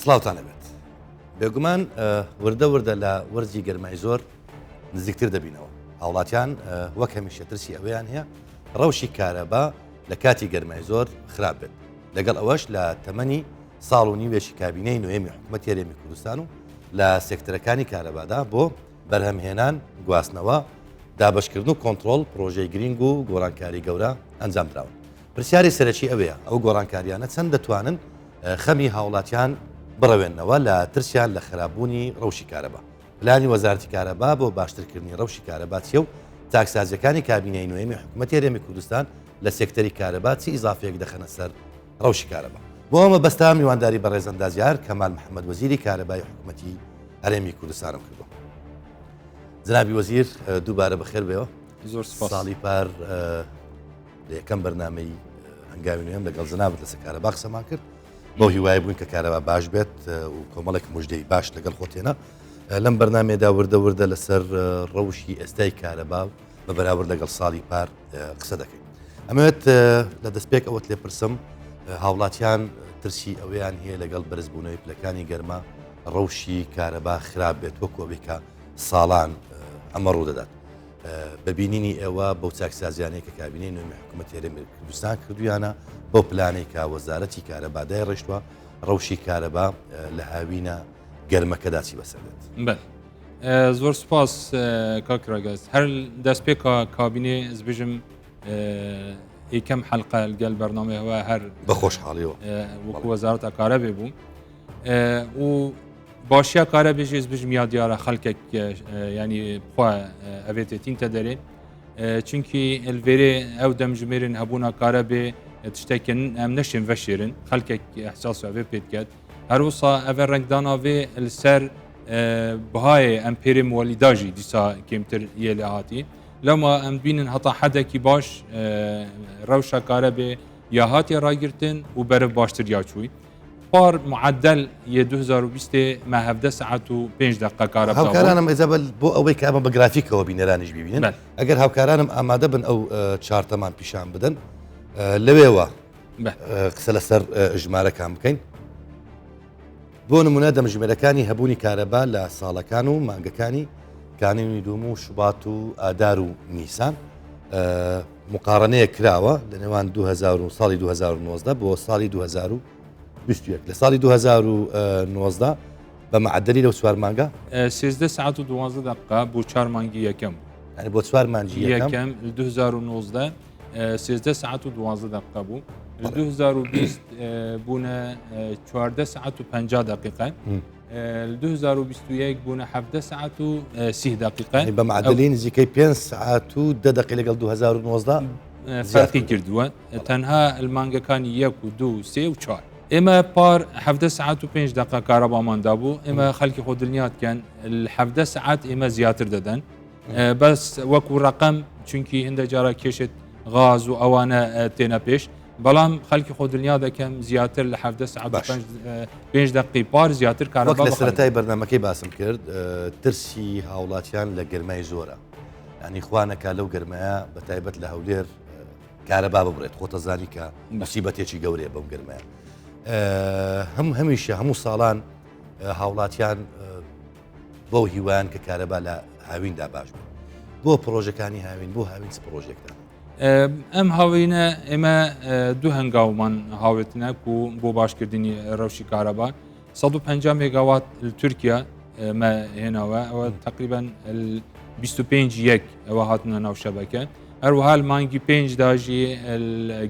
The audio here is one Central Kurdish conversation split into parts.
سڵاوتانە بێت بێگومان وردە لە وەرزی گەرمای زۆر نزیکتر دەبینەوە هاوڵاتیان وەک هەمیشە ترسی ئەوەیان هەیە ڕەوشی کارەبا لە کاتی گەرمای زۆر خراپ بێت لەگەڵ ئەوەش لە تەمەنی ساڵ و نیوێشی کابینەی نوێمی حکوومەت هێرێمی کوردستان و لە سێکتەرەکانی کارەبادا بۆ بەرهەمهێنان گواستنەوە دابشکردن و کۆنتترۆل پرۆژەی گرنگ و گۆڕانکاری گەورە ئەنجام درراون پرسیاری سەرەکی ئەوەیە ئەو گۆڕانکاریانە چەند دەتوانن خەمی هاوڵاتیان بڕەوێنەوە لە ترسیان لە خراپبوونی ڕەوشی کارەبا پلانی وەزارەتی کارەبا بۆ باشترکردنی ڕەوشی کارەبا چیە و تاکسازیەکانی کابینەی نوێمی حکوومەت هێرێمی کوردستان لە سێکتەری کارەبا چی ئیزافەیەک دەخەنە سەر ڕەوشی کارەبا بۆ ئەمە بەستا میوانداری بەڕێزەندازیار کەمال محەممەد وەزیری کارەبای حکوومەتی هەرێمی کوردستانم کردو جنابی وەزیر دووبارە بەخێر بێەوە زۆر ساڵی پار لە یەکەم بەرنامەی هەنگاوی نوێم لەگەڵ جنابەت لەسەر کارەبا قسەمان کرد بۆ هیوای بووین کە کارەبا باش بێت و کۆمەڵێک موژدەی باش لەگەڵ خۆتێنە لەم بەرنامێدا وردە لەسەر ڕەوشی ئێستای کارەبا بە بەراورد لەگەڵ ساڵی پار قسە دەکەین ئەمەوێت لە دەستپێک ئەوەت لێ پرسم هاوڵاتیان ترسی ئەوەیان هەیە لەگەڵ بەرزبوونەوەی پلەکانی گەرما ڕەوشی کارەبا خراپ بێت وەکۆبێکە ساڵان ئەمە ڕوو دەدات ببینینی ئێوە بەو چاکسازیانەیە کە کابینەی نوێمی حکوومەت هێرێمی کوردستان کردویانە بۆ پلانێک کە وەزارەتی کارەبادای ڕێشتووە ڕەوشی کارەبا لە هاوینە گەرمەکەدا چی بەسەرێت زۆر سپاس کاکراگەست هەر دەستپێک کابینێ زبژم یەکەم حەلقە لەگەڵ بەرنامەیەوە هەر بەخۆشحاڵیەوە وەکو وەزارەتە کارەبێ بوو و باشیا کارەبێژێ زبژم یا دیارە خەڵکێک ینی بخوا ئەvێتێتینتە دەرێن چونکی ئەلڤێرێ ئەو دەمژمێرن هەبوونا کارەبێ تشتێکن ئەم نەشێن ڤەشێرن خەڵکێک ئەحساس ئەوێ پێت کرد هەروسا ئەvێ ڕنگداناوێ لەسەر بەهایە ئەمپێرێ وەلیداژی دیسا کێمتر یە لە هاتی لەما ئەم بینن هەتا حەدێکی باش ڕەوشە کارەبێ یا هاتیە ڕاگرتن و بەرە باشتر یاچووی پار معدل یە 2020 ما 17 ساعت و 5 دقیقه کارەبا هاوکارانم ئێزەبل بۆ ئەوەی کە ئەمە بە گرافیکەوە بینەرانیش ببینن ئەگەر هاوکارانم ئامادە بن ئەو چارتەمان پیشان بدەن لەوێوە قسە لەسەر ژمارەکان بکەین بۆ نمونە دەمژمێرەکانی هەبوونی کارەبا لە ساڵەکان و مانگەکانی کانونی دووم و شوبات و ئادار و نیسان مقارنەیە کراوە لە نێوان 2000 ساڵی 2019 بۆ ساڵی 2021 لە ساڵی 2019 بە معدلی لەو چوار مانگە 13 ساعت و 12 دقیقه بۆ 4 مانگی یەکەم ینی بۆ چوار مانگی یەکەم 2019 13 ساعت و 12 دقیقه بوو 2020 بوونە 14 ساعت و 50 دقیقه 2021 بوونە 17 ساعت و 30 دقیقه بە معدلی نزیکەی 5 ساعت و 10 دقیقه لەگەڵ 2019 فەرقی کردووە تەنها المانگەکانی 1 و 2 و 3 و 4 ئێمە پار 17 ساعت و 5 دقیقه کارەباماندا بوو ئێمە خەڵکی خۆ دڵنیاتکەن 17 ساعت ئێمە زیاتر دەدەن بەس وەکو ڕقم چونکی هەندە جارە کێشێت غاز و ئەوانە تێنە پێش بەڵام خەڵکی خۆ دڵنیا دەکەم زیاتر لە 17 ساعت 5 دقیقی پار زیاتر کارەبا لە سەرەتای بەرنامەکەی باسم کرد ترسی هاوڵاتیان لە گەرمای زۆرە ینی خوانەکە لەو گەرمایە بە تایبەت لە هەولێر کارەبا ببڕێت خۆتەزانی کە مصیبەتێکی گەورەیە بەم گەرمایە هەمیشە هەموو ساڵان هاوڵاتیان بۆ هیوان کە کارەبا لە هاویندا باش بوو بۆ پرۆژەکانی هاوین بۆ هاوین پرۆژێکدان ئەم هاوینە ئێمە دوو هەنگاومان هاوێتنە و بۆ باشکردنی ڕەوشی کارەبا 150 مێگاوات تورکیا مە هێناوە ئەوە تقریبا 25 یەک ئەوە هاتنە ناو شەبەکە هەروەها مانگی 5 داژی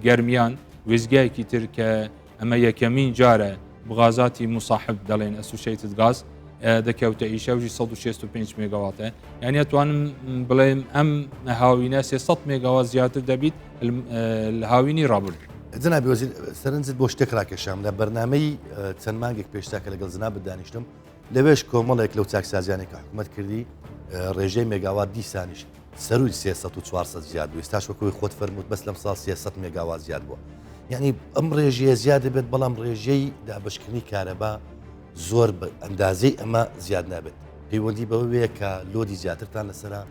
گەرمیان وێزگایەکی تر کە ئەمە یەکەمین جارە بغازاتی مصاحب دەڵێن ئەسوشیتد گاز دەکەوتە ئیشەوژی 165 مێگاواتە یعنی ئەتوانم بڵێم ئەم هاوینە 300 مێگاوات زیاتر دەبیت لە هاوینی ڕابرد جنابی وەزیر سەرنجت بۆ شتێک ڕاکێشام لە بەرنامەی چەند مانگێک پێشتا کە لەگەڵ جنابت دانیشتم لەوێش کۆمەڵێک لەو چاکسازیانێک کە حکوومەت کردی ڕێژەی مێگاوات دیسانیش سەروی 300 و 400 زیاد بوو ئێستاش وەکوی خۆت فەرمووت بەس لەم ساڵ 300 مێگاوات زیاد بووە یعنی ئەم ڕێژەیە زیاد دەبێت بەڵام ڕێژەی دابشکردنی کارەبا زۆر بە ئەندازەی ئەمە زیاد نابێت پەیوەندی بەوەیە کە لۆدی زیاترتان لەسرە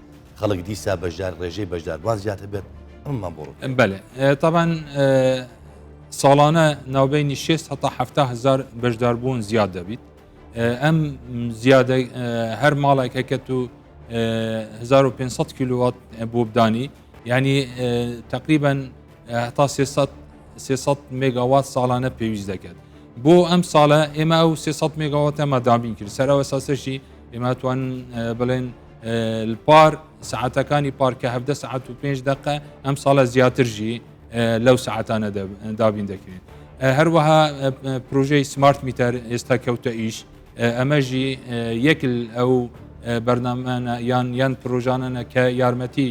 خەڵک دیسا بەشدار ڕێژەی بەشداروان زیاتر بێت ئەممان بڕ بەێ طبعاً ساڵانە ناوبینی 6 هەتا 7,000 بەشداربوون زیاد دەبیت ئەم زیادە هەر ماڵێک هەکەت و 1500 کیلووات بۆ بدانی یعنی تقریبا هەتا 300 مگاوات ساڵانە پێویست دەکات بۆ ئەم ساڵە ئێمە ئەو 300 مگاوات ئەمە دابین کرد سەرەوە ساسەشی ئێمە توان بڵێن پار سعاتەکانی پارکە 17 ساعت و 5 دقه ئەم ساڵە زیاترژی لەو سعاتانە دابین دەکرێت هەروەها پروۆژەی سمارت میتەر ئێستا کەوتە ئیش ئەمەژی یەکل ئەو بەرنامانە یان پرۆژانە کە یارمەتی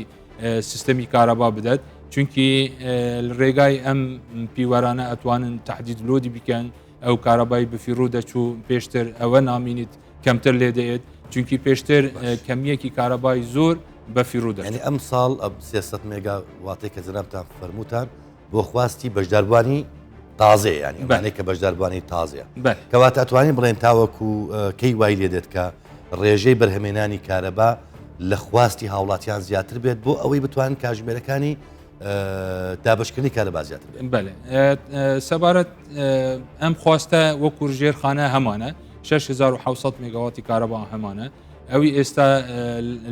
سیستەمی کارەبا بدەت چونکی ڕێگای ئەم پیوەرانە ئەتوانن تهدید لۆدی بکەن ئەو کارەبای بفیڕوو دەچوو پێشتر ئەوە نامینیت کەمتر لێ دەیێت چونکی پێشتر کەمیەکی کارەبای زۆر بەفیڕوو دەێت ئەم ساڵ 300 مێگا واتی کە جنابتان فەرمووتان بۆ خواستی بەشداربوانی تازێ ینی کە بەشداربوانی تازەیە کەواتە ئەتوانین بڵێن تاوەکو کەی وای لێ دێت کە ڕێژەی بەرهەمێنانی کارەبا لە خواستی هاوڵاتیان زیاتر بێت بۆ ئەوەی بتوانن کاژمێرەکانی دابشکردنی کارەبا زیاتر بێت سەبارەت ئەم خواستە وەکو ژێرخانە هەمانە 6,700 مگاواتی کارەبا هەمانە ئەوی ئێستا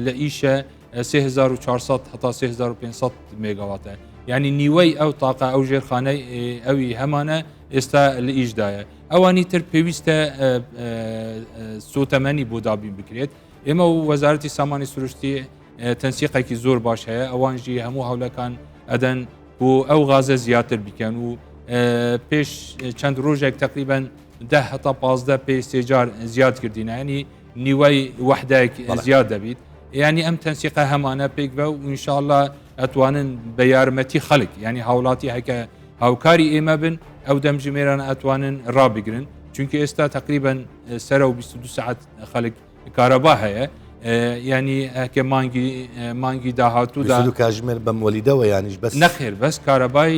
لە ئیشە 3,400 هەتا 3,500 مگاواتە یعنی نیوەی ئەو تاقا ئەو ژێرخانەی ئەوی هەمانە ئێستا لە ئیشدایە ئەوانی تر پێویستە سوتەمەنی بۆ دابین بکرێت ئێمە و وەزارەتی سامانی سروشتی تەنسیقێکی زۆر باش هەیە ئەوانژی هەموو هەولەکان ئەدەن بۆ ئەو غازە زیاتر بکەن و پێش چەند ڕۆژێک تقریبا 10 هەتا 15 پێی سێجار زیاد کردینە ینی نیوەی وەحدایك زیاد دەبیت ینی ئەم تەنسیقە هەمانە پێک بە و ئینشاءالله ئەتوانن بە یارمەتی خەڵک ینی هاوڵاتی هەکە هاوکاری ئێمە بن ئەو دەمژمێران ئەتوانن ڕابگرن چونکە ئێستا تقریبا سەر و 22 ساعت خەڵک کارەبا هەیە ینی هەکە مانگی داهاتوودا کاژمێر بەم وەلیدەوە یانیش بەس نەخێر بەس کارەبای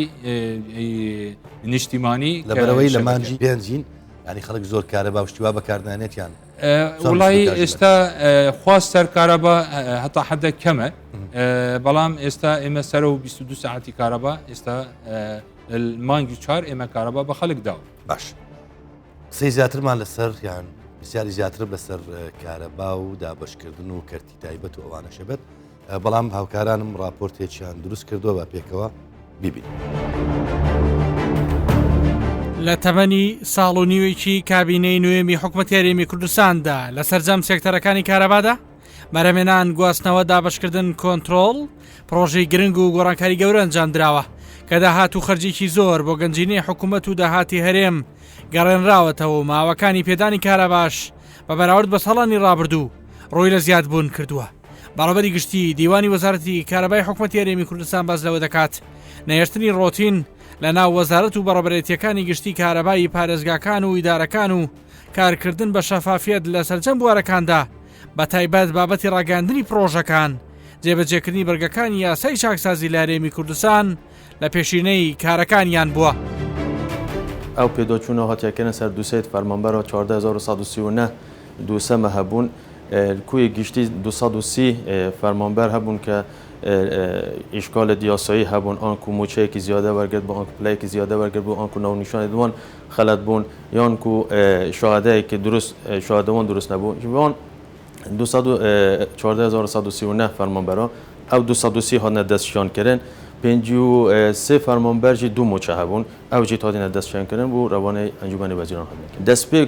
نیشتیمانی لەبەرەوەی لە مانجی پێنجین ینی خەڵک زۆر کارەبا شتیوا بەکاردانێتیان وڵی ئێستا خواست سەر کارەبا هەتا حدە کەمە بەڵام ئێستا ئێمە سەر و 22 ساعتی کارەبا ئێستا مانگی 4 ئێمە کارەبا بە خەڵک داوە باش قسەی زیاترمان لەسەر یان بسیاری زیاتر بەسەر کارەبا و دابشکردن و کەرتی تایبەت و ئەوانە شەبێت بەڵام هاوکارانم راپۆرتێکیان دروست کردووە بە پێکەوە بیبین. لە تەمەنی ساڵ و نیوێکی کابینەی نوێمی حکومەتی هەرێمی کوردستاندا لە سەرجەم سێکتەرەکانی کارەبادا بەرەمێنان گواستنەوە دابشکردن کۆنتترۆل پرۆژەی گرنگ و گۆڕانکاری گەورە ئەنجامدراوە کە داهات و خەرجێکی زۆر بۆ گەنجینەی حکوومەت و داهاتی هەرێم گەڕێنراوەتەوە ماوەکانی پێدانی کارەباش بە بەراورد بە ساڵانی ڕابردوو ڕۆی لە زیادبوون کردووە. بەڕێوەبەری گشتی دیوانی وەزارەتی کارەبای حکومەتی هەرێمی کوردستان باز لەوە دەکات نەهێشتنی ڕۆتین لە ناو وەزارەت و بەڕێبەرێتیەکانی گشتی کارەبایی پارێزگاکان و ئیدارەکان و کارکردن بە شەفافیت لە سەرجەم بوارەکاندا بە تایبەت بابەتی ڕاگەاندنی پرۆژەکان جێبەجێکردنی بەرگەکانی یاسای چاکسازی لە هەرێمی کوردستان لە پێشینەی کارەکانیان بووە. ئەو پێدۆچوونەوە هاتیەکەنە سەر دووسێت فەرمانبەرەوە 14139 دووسەمە هەبوون کوی گشتی 230 فەرمانبەر هەبوون کە ئیشکال دیاسایی هەبوون ئانکو موچەیەکی زیادە وەرگرت بۆ ئەنکو پلەیەکی زیادە وەرگرت بۆ ئەنکو ناونیشانی دوان خەلەت بوون یانکو شاهدەیەکی دروست شاهدەوان دروست نەبوو جوان 14139 فەرمانبەرە ئەو 230 هاتنە دەستشانکردن 53 فەرمانبەرژی دوو موچە هەبوون ئەو جی هاتنە دەستشانکردن بوو ڕەوانەی ئەنجومەنی وەزیران هەبوون دەست پێ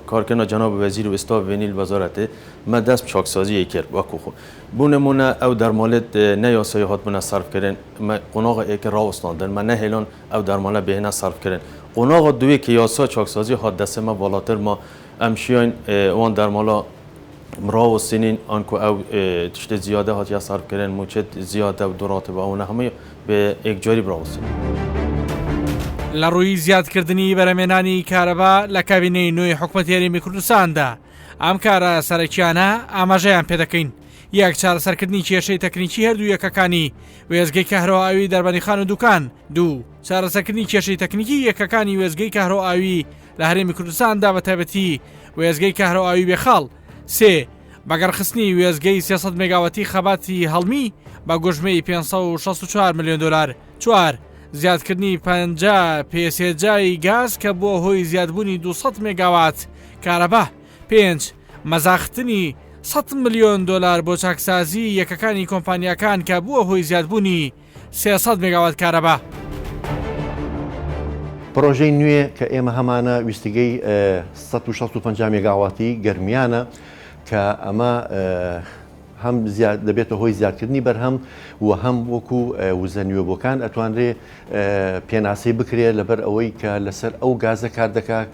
کارکردنا جناب وەزیر و ئێستا وێنیل وەزارەتێ مە دەست چاکسازی کرد وەکو خۆ بوو نمونە ئەو دەرمالێت نەیاسایی هاتبوونە سەرفکردن قۆناغا ئێکە ڕاوەستاندن مە نەهێلان ئەو دەرمالە بهێنە سەرفکردن قۆناغا دوێ کە یاسا چاکسازی هات دەستمە بالاتر ما ئەمشیان وان دەرمالا ڕاوەستێنین ئەنکو ئەو تشتێ زیادە هاتیە سەرفکردن موچێت زیادە و دوڕاتە بە ئەوە هەمووی بە ئێکجاری بڕاوەستێن. لە ڕووی زیادکردنی بەرەمێنانی کارەبا لە کابینەی نوێی حکومەتی هەرێمی کوردستاندا ئەم کارە سەرەکیانە ئاماژەیان پێ دەکەین یەک چارەسەرکردنی کێشەی تەکنیکی هەردوو یەکەکانی وێزگەی کەهرەوەئاوی دەربەندیخان و دوکان دوو چارەسەرکردنی کێشەی تەکنیکی یەکەکانی وێزگەی کەهرەوەئاوی لە هەرێمی کوردستاندا بە تایبەتی وێزگەی کەهرەوەئاوی بێخاڵ سێ بەگەڕخستنی وێزگەی 300 مگاواتی خەباتی هەڵمی بە گۆژمەی 564 میلیۆن دلار 4 زیادکردنی 50 پێسێجای گاز کە بۆ هۆی زیادبوونی 200 مێگاوات کارەبا. 5 مەزاختنی 100 ملیۆن دلار بۆ چاکسازی یەکەکانی کۆمپانیەکان کە بووە هۆی زیادبوونی 300 مێگاوات کارەبا. پرۆژەی نوێ کە ئێمە هەمانە ویستگەی 165 مێگاواتی گەرمیانە کە ئەمە هەم دەبێتە هۆی زیادکردنی بەرهەم و هەم وەکو وزە نوێبووەکان ئەتوانرێ پێناسی بکرێت لەبەر ئەوەی کە لەسەر ئەو گازە کار دەکات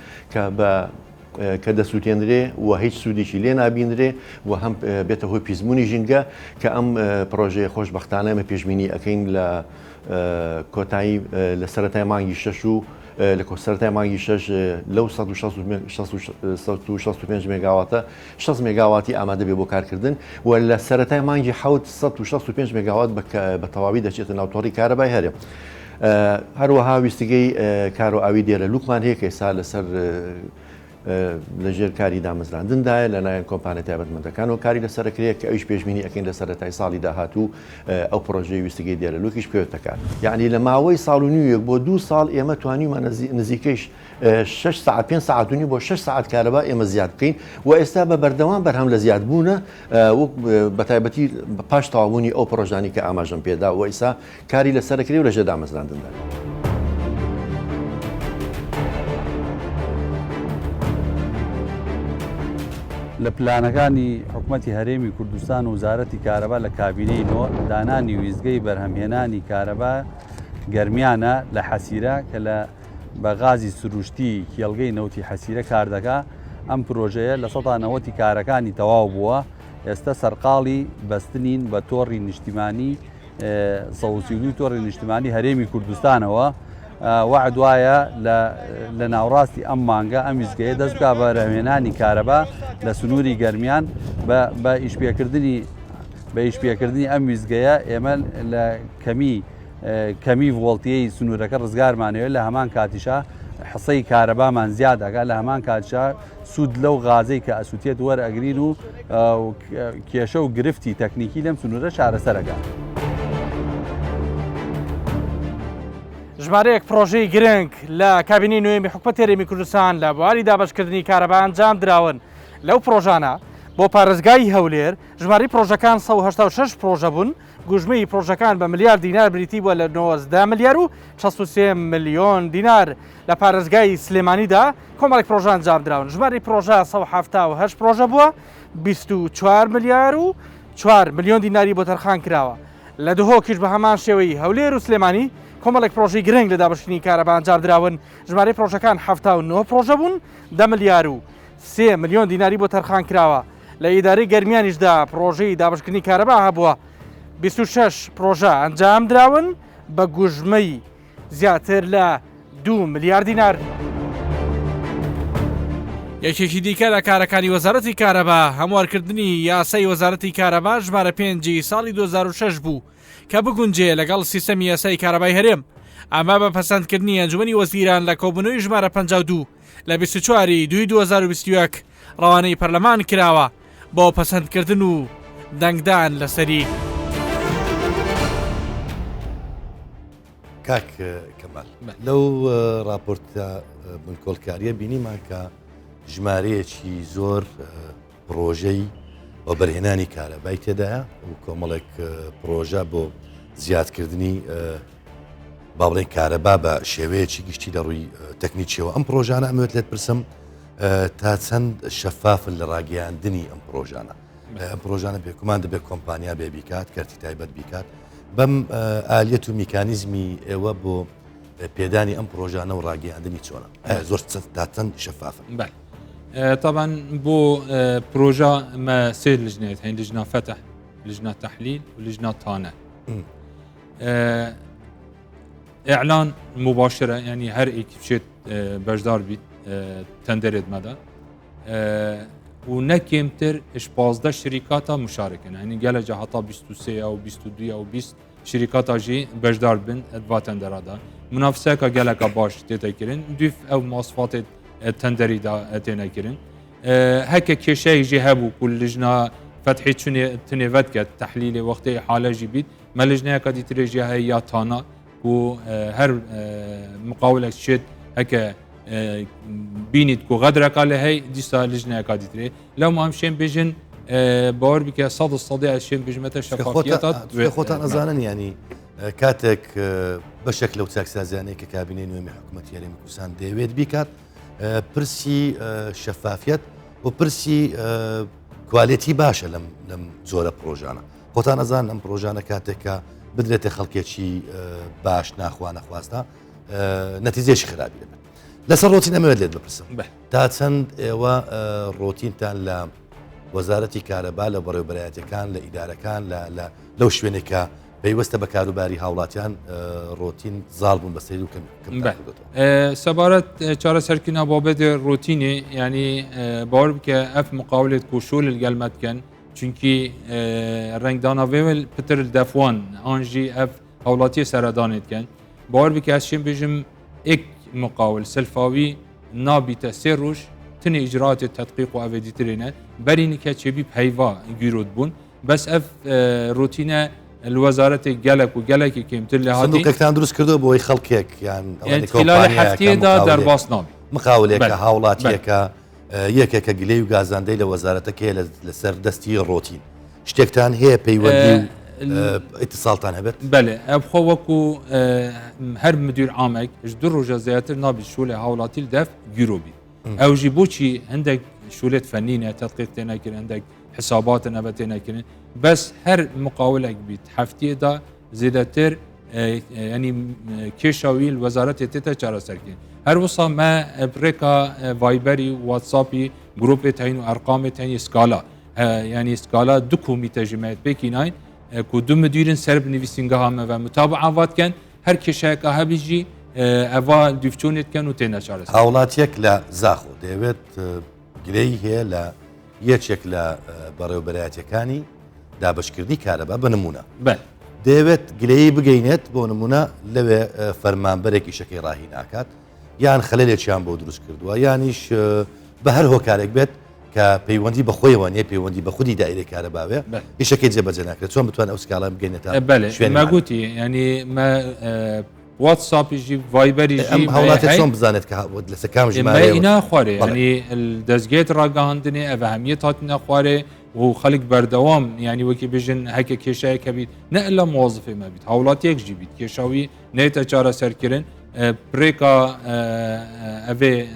کە دەسووتێنرێ و هیچ سوودێکی لێ نابینرێ و هەم بێتە هۆی پیسبوونی ژینگە کە ئەم پرۆژەیە خۆشبەختانە ئەمە پێشبینی ئەەکەین لە کۆتایی لە سەرەتای مانگی 6 و لە سەرەتای مانگی 6 لەو 165 مێگاواتە 6 مێگاواتی ئامادە بێ بۆ کارکردن و لە سەرەتای مانگی 165 مێگاوات بە تەواوی دەچێتە ناوتۆڕی کارەبای هەرێ. هەروەها ویستگەی کار و ئاوی دێرە لوکمان هەیە کە ئێستا لەسەر لەژێر کاری دامەزراندندایە لەلایەن کۆمپانیای تایبەتمەندەکان و کاری لەسەرکرێت کە ئەویش پێشبینی ئەەکەین لە سەرەتای ساڵی داهاتوو ئەو پرۆژەی ویستگەی دێرە لوکیش پێوتەکات. یعنی لە ماوەی ساڵ و نیویەک بۆ 2 ساڵ ئێمە توانیمە نزیکەیش 6 ساعت 5 ساعتونی بۆ 6 ساعت کارەبا ئێمە زیاد بکەین و ئێستا بە بەردەوام بەرهەم لە زیادبوونە بە تایبەتی پاش تەواوبوونی ئەو پرۆژانی کە ئاماژەم پێدا و ئێستا کاری لەسەرکرێ و لەژێر دامەزراندندا. لە پلانەکانی حکوومەتی هەرێمی کوردستان و وزارەتی کارەبا لە کابینەی نۆ دانانی ویزگەی بەرهەمهێنانی کارەبا گەرمیانە لە حەسیرە کە لە بە غازی سروشتی کێڵگەی نەوتی حەسیرە کار دەکا. ئەم پرۆژەیە لە 90 کارەکانی تەواو بووە. ئێستا سەرقاڵی بەستنین بە تۆڕی نیشتیمانی سەوسیلوی تۆڕی نیشتیمانی هەرێمی کوردستانەوە. وعد وایە لە ناوڕاستی ئەم مانگە ئەم ویزگەیە دەست بکا بە بەرهەمهێنانی کارەبا لە سنووری گەرمیان بە ئیشپێکردنی ئەم ویزگەیە ئێمە لە کەمی ڤۆڵتیەی سنوورەکە ڕزگارمانەوە لە هەمان کاتیشا حسەی کارەبامان زیاد ئەگا لە هەمان کاتشا سوود لەو غازەی کە ئەسووتێت وەرئەگرین و کێشە و گرفتی تەکنیکی لەم سنوورە چارەسەرەکە. ژمارەیەک پرۆژەی گرنگ لە کابینەی نوێمی حکوومەتی هەرێمی کوردستان لە بواری دابەشکردنی کارەبا ئەنجام دراون. لەو پرۆژانە بۆ پارێزگای هەولێر ژماری پرۆژەکان 186 پرۆژە بوون. گوژمەی پرۆژەکان بە ملیار دینار بریتی بووە لە 90 ملیار و 63 ملیۆن دینار. لە پارێزگای سلێمانیدا کۆمەڵێک پرۆژە ئەنجام دراون. ژماری پرۆژە 178 پرۆژە بووە 24 ملیار و 4 ملیۆن دیناری بۆ تەرخان کراوە. لە دهۆکیش بە هەمان شێوەی هەولێر و سلێمانی کۆمەڵێک پرۆژەی گرنگ لە دابەشکردنی کارەبا ئەنجام دراون. ژمارەی پرۆژەکان 79 پرۆژە بوون 10 ملیار و 3 ملیۆن دیناری بۆ تەرخان کراوە. لە ئیدارەی گەرمیانیشدا پرۆژەی دابەشکردنی کارەبا هەبووە 26 پرۆژە ئەنجام دراون بە گوژمەی زیاتر لە 2 ملیار دینار. یەکێکی دیکە لە کارەکانی وەزارەتی کارەبا هەموارکردنی یاسای وەزارەتی کارەبا ژمارە 5 ساڵی 2006 بوو کە بگونجێ لەگەڵ سیستەمی یاسای کارەبای هەرێم. ئەمە بە پەسەندکردنی ئەنجومەنی وەزیران لە کۆبوونەوەی ژمارە 52 لە 24 دوای 2021 ڕەوانەی پەرلەمان کراوە بۆ پەسەندکردن و دەنگدان لەسەری. کاک کەمال لەو راپۆرتە بنکۆڵکاریە بینیمان کە ژمارەیەکی زۆر پرۆژەی بۆ بەرهێنانی کارەبای تێدایە و کۆمەڵێک پرۆژە بۆ زیادکردنی باڵێن کارەبا بە شێوەیەکی گشتی لە ڕووی تەکنیکیەوە. ئەم پرۆژانە ئەمەوێت لێت پرسم تا چەند شەفافن لە ڕاگەیاندنی ئەم پرۆژانە. ئەم پرۆژانە بێکومان دەبێت کۆمپانیا بێ بیکات کارتی تایبەت بیکات بەم ئالیەت و میکانیزمی ئێوە بۆ پێدانی ئەم پرۆژانە و ڕاگەیاندنی چۆنە زۆر تا چەند شەفافن. طبعا بۆ پرۆژە مە سێ لژنێت هەین لژنا فتح لژنا تحلیل و لژنا تانە. إعلان مباشرة يعني هر إيكيبشيت بجدار بيت تندرد مدى ونكيمتر إش 15 شركات مشاركة يعني قال جهاتا 23 أو 22 أو 20 شركات جي بجدار بن أدفا تندرادا منافسة قال باش تتكرن دوف أو مواصفات تندري دا تنكرن هكا كشيء جي هبو كل لجنة فتحي تنيفت كت تحليل وقت حالة جي بيت ما لجنة كدي ترجع هي تانا و هر مقاولك شد هكا بینید کو غدرك على هي ديستا لجنه كاديتري لو ما همشين بيجن باور بك صد الصديع الشين بجمته شفافيات خۆتان ئەزانن ینی کاتێک بەشێک لەو چاکسازیانەی کە کابینەی نوێمی حکوومەتی هەرێمی کوردستان دەیەوێت بیکات پرسی شەفافیت و پرسی کوالێتی باشە لەم زۆرە پرۆژانە خۆتان ئەزان ئەم پرۆژانە کاتێککە بدرێتە خەڵکێکی باش ناخوا نەخواستە نەتیجێشی خراپی دەبێت لەسەر ڕۆتین ئەمەوێت لێت بپرسم تا چەند ئێوە ڕۆتینتان لە وەزارەتی کارەبا لە بەڕێوەبەرایەتەکان لە ئیدارەکان لەو شوێنێکە پەیوەستە بە کاروباری هاوڵاتیان ڕۆتین زاڵ بوون بە سەیر و کەم سەبارەت چارەسەرکردنا بابەتی ڕۆتینێ ینی باوەڕ بکە ئەف مقاولێت کوشول گەلمەتکەن چونکی ڕنگداناوێ پتر دەفوان ئانژی ئەف هاوڵاتی سەردانێتکەن باوەڕ بکە ئەشین بژم ئێک مقاول سلفاوی نابیتە سێ ڕۆژ تنی إجراءات التدقيق وأفيديترينا بريني كاتشبي بهيفا جيرود بون بس أف روتينا الوزارة جالك وجالك كيمتل لها صندوق كان دروس كردو بوي خلقك يعني خلال حفتي دا درباس نابي مقاولك هاولاتيك يكك جلي وغازاندي لوزارتك لسر دستي روتين شتكتان هي بيودي اتصالتان هبت بله ابخو وكو هر مدير عامك جدر رجازيات نابي شولة هاولاتي الدف جيروبي او جيبوشي عندك شولات فنية تدقيق تناكر عندك حسابات نباتنا بس هر مقاولك بيت حفتي دا زيادتر يعني كيشاوي الوزارة تتا چارا سركين هر وصا ما بريكا فايبري واتسابي جروب تاين وارقام تاين سكالا يعني سكالا دكو مترجمات بكيناين كو دو مديرين سرب نفسينغها ما متابعة وات كان هر كيشاكا هبيجي اوا دوفتونت كانوا تينا چارا سركين هاولاتيك لا زاخو ديوت گلەی هەیە لە یەکێک لە بەڕێوەبەرایەتەکانی دابشکردنی کارەبا بە نمونە دەیەوێت گلەیی بگەینێت بۆ نمونە لەوێ فەرمانبەرێکی شەکەی ڕاهی ناکات یان خەلەلێکیان بۆ دروست کردووە یانیش بە هەر هۆکارێک بێت کە پەیوەندی بە خۆیەوە نیە پەیوەندی بە خودی دایرەی کارەباوێ ئیشەکەی جێبەجێ ناکرێت چۆن بتوان ئەو سکاڵان بگەینێتە ماگوتی ینی واتسابي جي فايبر يجي هاولات چۆن بزانێت کە لەسەر کام ژمارە اینا خواره يعني الدزجيت راگاهاندني اهمیت هاتنا خواره و خلق بردوام يعني وكي بيجن هكا كيشاي كبيت نقل موظفه ما بيت هاولات يك جيبيت كيشاوي نيتا چارا سركرن بريكا افي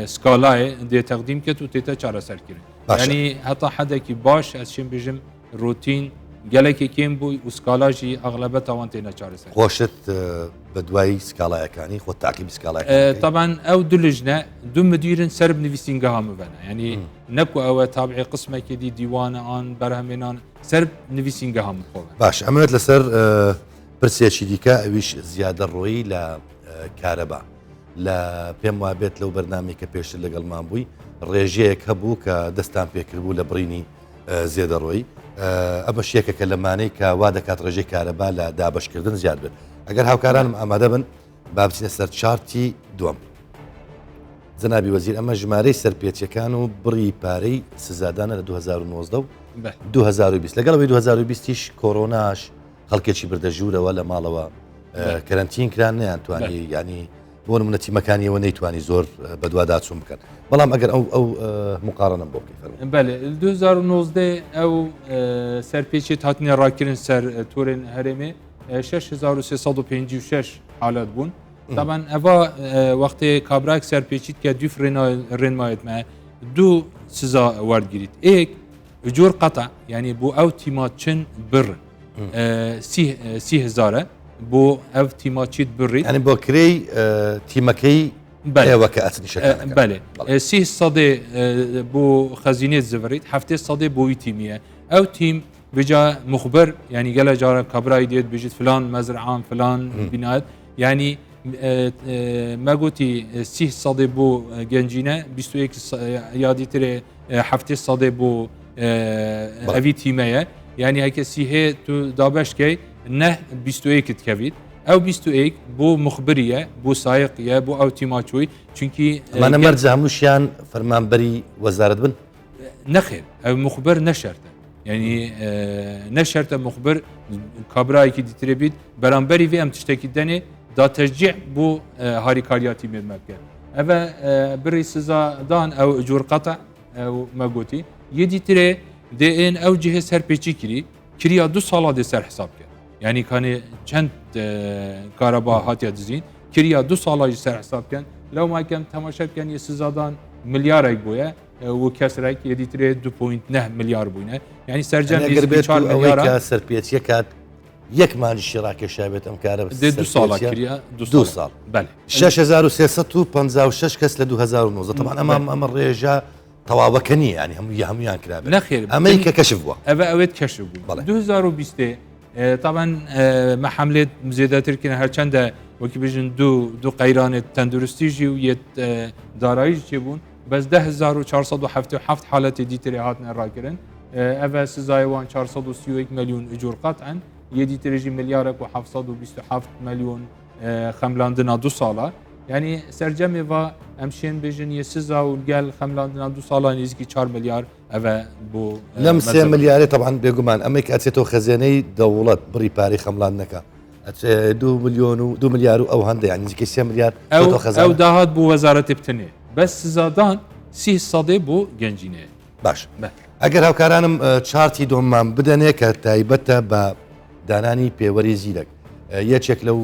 سكالاي دي تقديم كتو تيتا چارا سركرن يعني حتى حدا كي باش اشين بيجم روتين گەلێکی کێم بووی و سکالاژی ئەغلبەت ئەوان تێنە چارەسەر خۆشت بە دوایی سکاڵایەکانی خۆ تاقیبی سکاڵای طبعا ئەو دو لژنە دوو مدیرن سەر نویسینگەها مبەنە ینی نەکو ئەوە تابعی قسمێکی دی دیوانە ئان بەرهەمێنان سەر نویسینگەها مخۆوە باش ئەمەوێت لەسەر پرسێکی دیکە ئەویش زیادە ڕۆیی لە کارەبا لە پێم وابێت لەو بەرنامەی کە پێشتر لەگەڵمان بووی ڕێژەیەک هەبوو کە دەستان پێکردبوو لە بڕینی زیێدە ڕۆی ئەمە شێکەکە لەمانەی کە وا دەکات ڕێژەی کارەبا لە دابشکردن زیاد بێت ئەگەر هاوکارانم ئامادە بن با بچینە سەر چارتی دووەم جەنابی وەزیر ئەمە ژمارەی سەرپێچیەکان و بڕی پارەی سزادانە لە 2019 و 2020 لەگەڵەوەی 2020 کۆرۆناش خەڵکێکی بردە ژوورەوە لە ماڵەوە کەرەنتین کران نەیانتوانی ینی بۆ نمونە تیمەکانیەوە نەیتوانی زۆر بەدواداچوون بکەن بەڵام ئەگەر ئەو مقارنم بۆ بکەن بەێ 2019 ئەو سەرپێچێت هاتنی ڕاکردن سەر تورێن هەرێمێ 6356 حالات بوون طبعا ئەوە وەختێ کابراک سەرپێچیت کە دوو ڕێنمایەتمە دوو سزا وەرگیریت ئێک جۆر قەتە ینی بۆ ئەو تیماچن بڕن 30,000 بۆ ئەو تیماچیت بڕیت ئەنی بۆ کرێی تیمەکەی ئێوە کە ئەچنیشەکان بەێ 30 بۆ خەزینێت زڤریت 7 بۆی تیمیە ئەو تیم بجا مخبر يعني قال جارة كبراي ديت بيجت فلان مزرعان فلان بنات يعني ما قلتي 30 بو جنجينا 21 يادي تري 7 بو افي تيمية يعني هيك سي تو دابش كي نه 21 تكفيت او 21 بو مخبريه بو سايقيه بو او تيماتشوي چونكي انا مرجع مشيان فرمانبري وزاره بن نخير او مخبر نشرته يعني نشرت مخبر كابراي كي ديتريبيت برامبري في ام تشتكي دني دا تشجيع بو هاريكارياتي من مبكر اما بري سزا دان او اجور قطع او ما قوتي يدي تري دي ان او جهه سر بيچي كريا 2 سالا دي سر حساب كر يعني كان چند كهرباء هاتيا دزين كريا 2 سالا سر حساب كان لو ما كان تماشا كان يسزادان مليار بويا وكسرك يدي تري 2.9 مليار بوينه يعني سرجم قربت 4 مليار سر بيچي كات يك مال الشراكه شابت ام كهرباء 2 سالا كريا 2 سال بله 6356 كس ل 2009 طبعا امام الرجاء طوابكني يعني هم يان كلاب لا خير امريكا كشفوا اويت كشفوا 2020 طبعا مع حمله مزيدات تركيا هر چند وكي بيجن دو قيران تندرستي جي ويت دارایش جبون بس 10477 حالات ديتري هاتنا راكرن اوا سزايوان 431 مليون اجور قطعا يدي ترجي مليارك و727 مليون خملاندنا 2 سالا يعني سرجمي و امشين بيجن يسزا والقال خملاندنا 2 سالا نيزكي 4 مليار اوا بو لم 3 مليار طبعا بيقومان امريكا اتسيتو خزاني دولت بري باري خملاندنكا 2 مليار او هندا يعني نيزكي 3 مليار او داهات بو وزارة بتني بس زادان 3 صدي بو جنجينه باش اگر هاوکارانم چارتی دوممان بدەنێ کە تایبەتە بە دانانی پێوەری زیرەک یەکێک لەو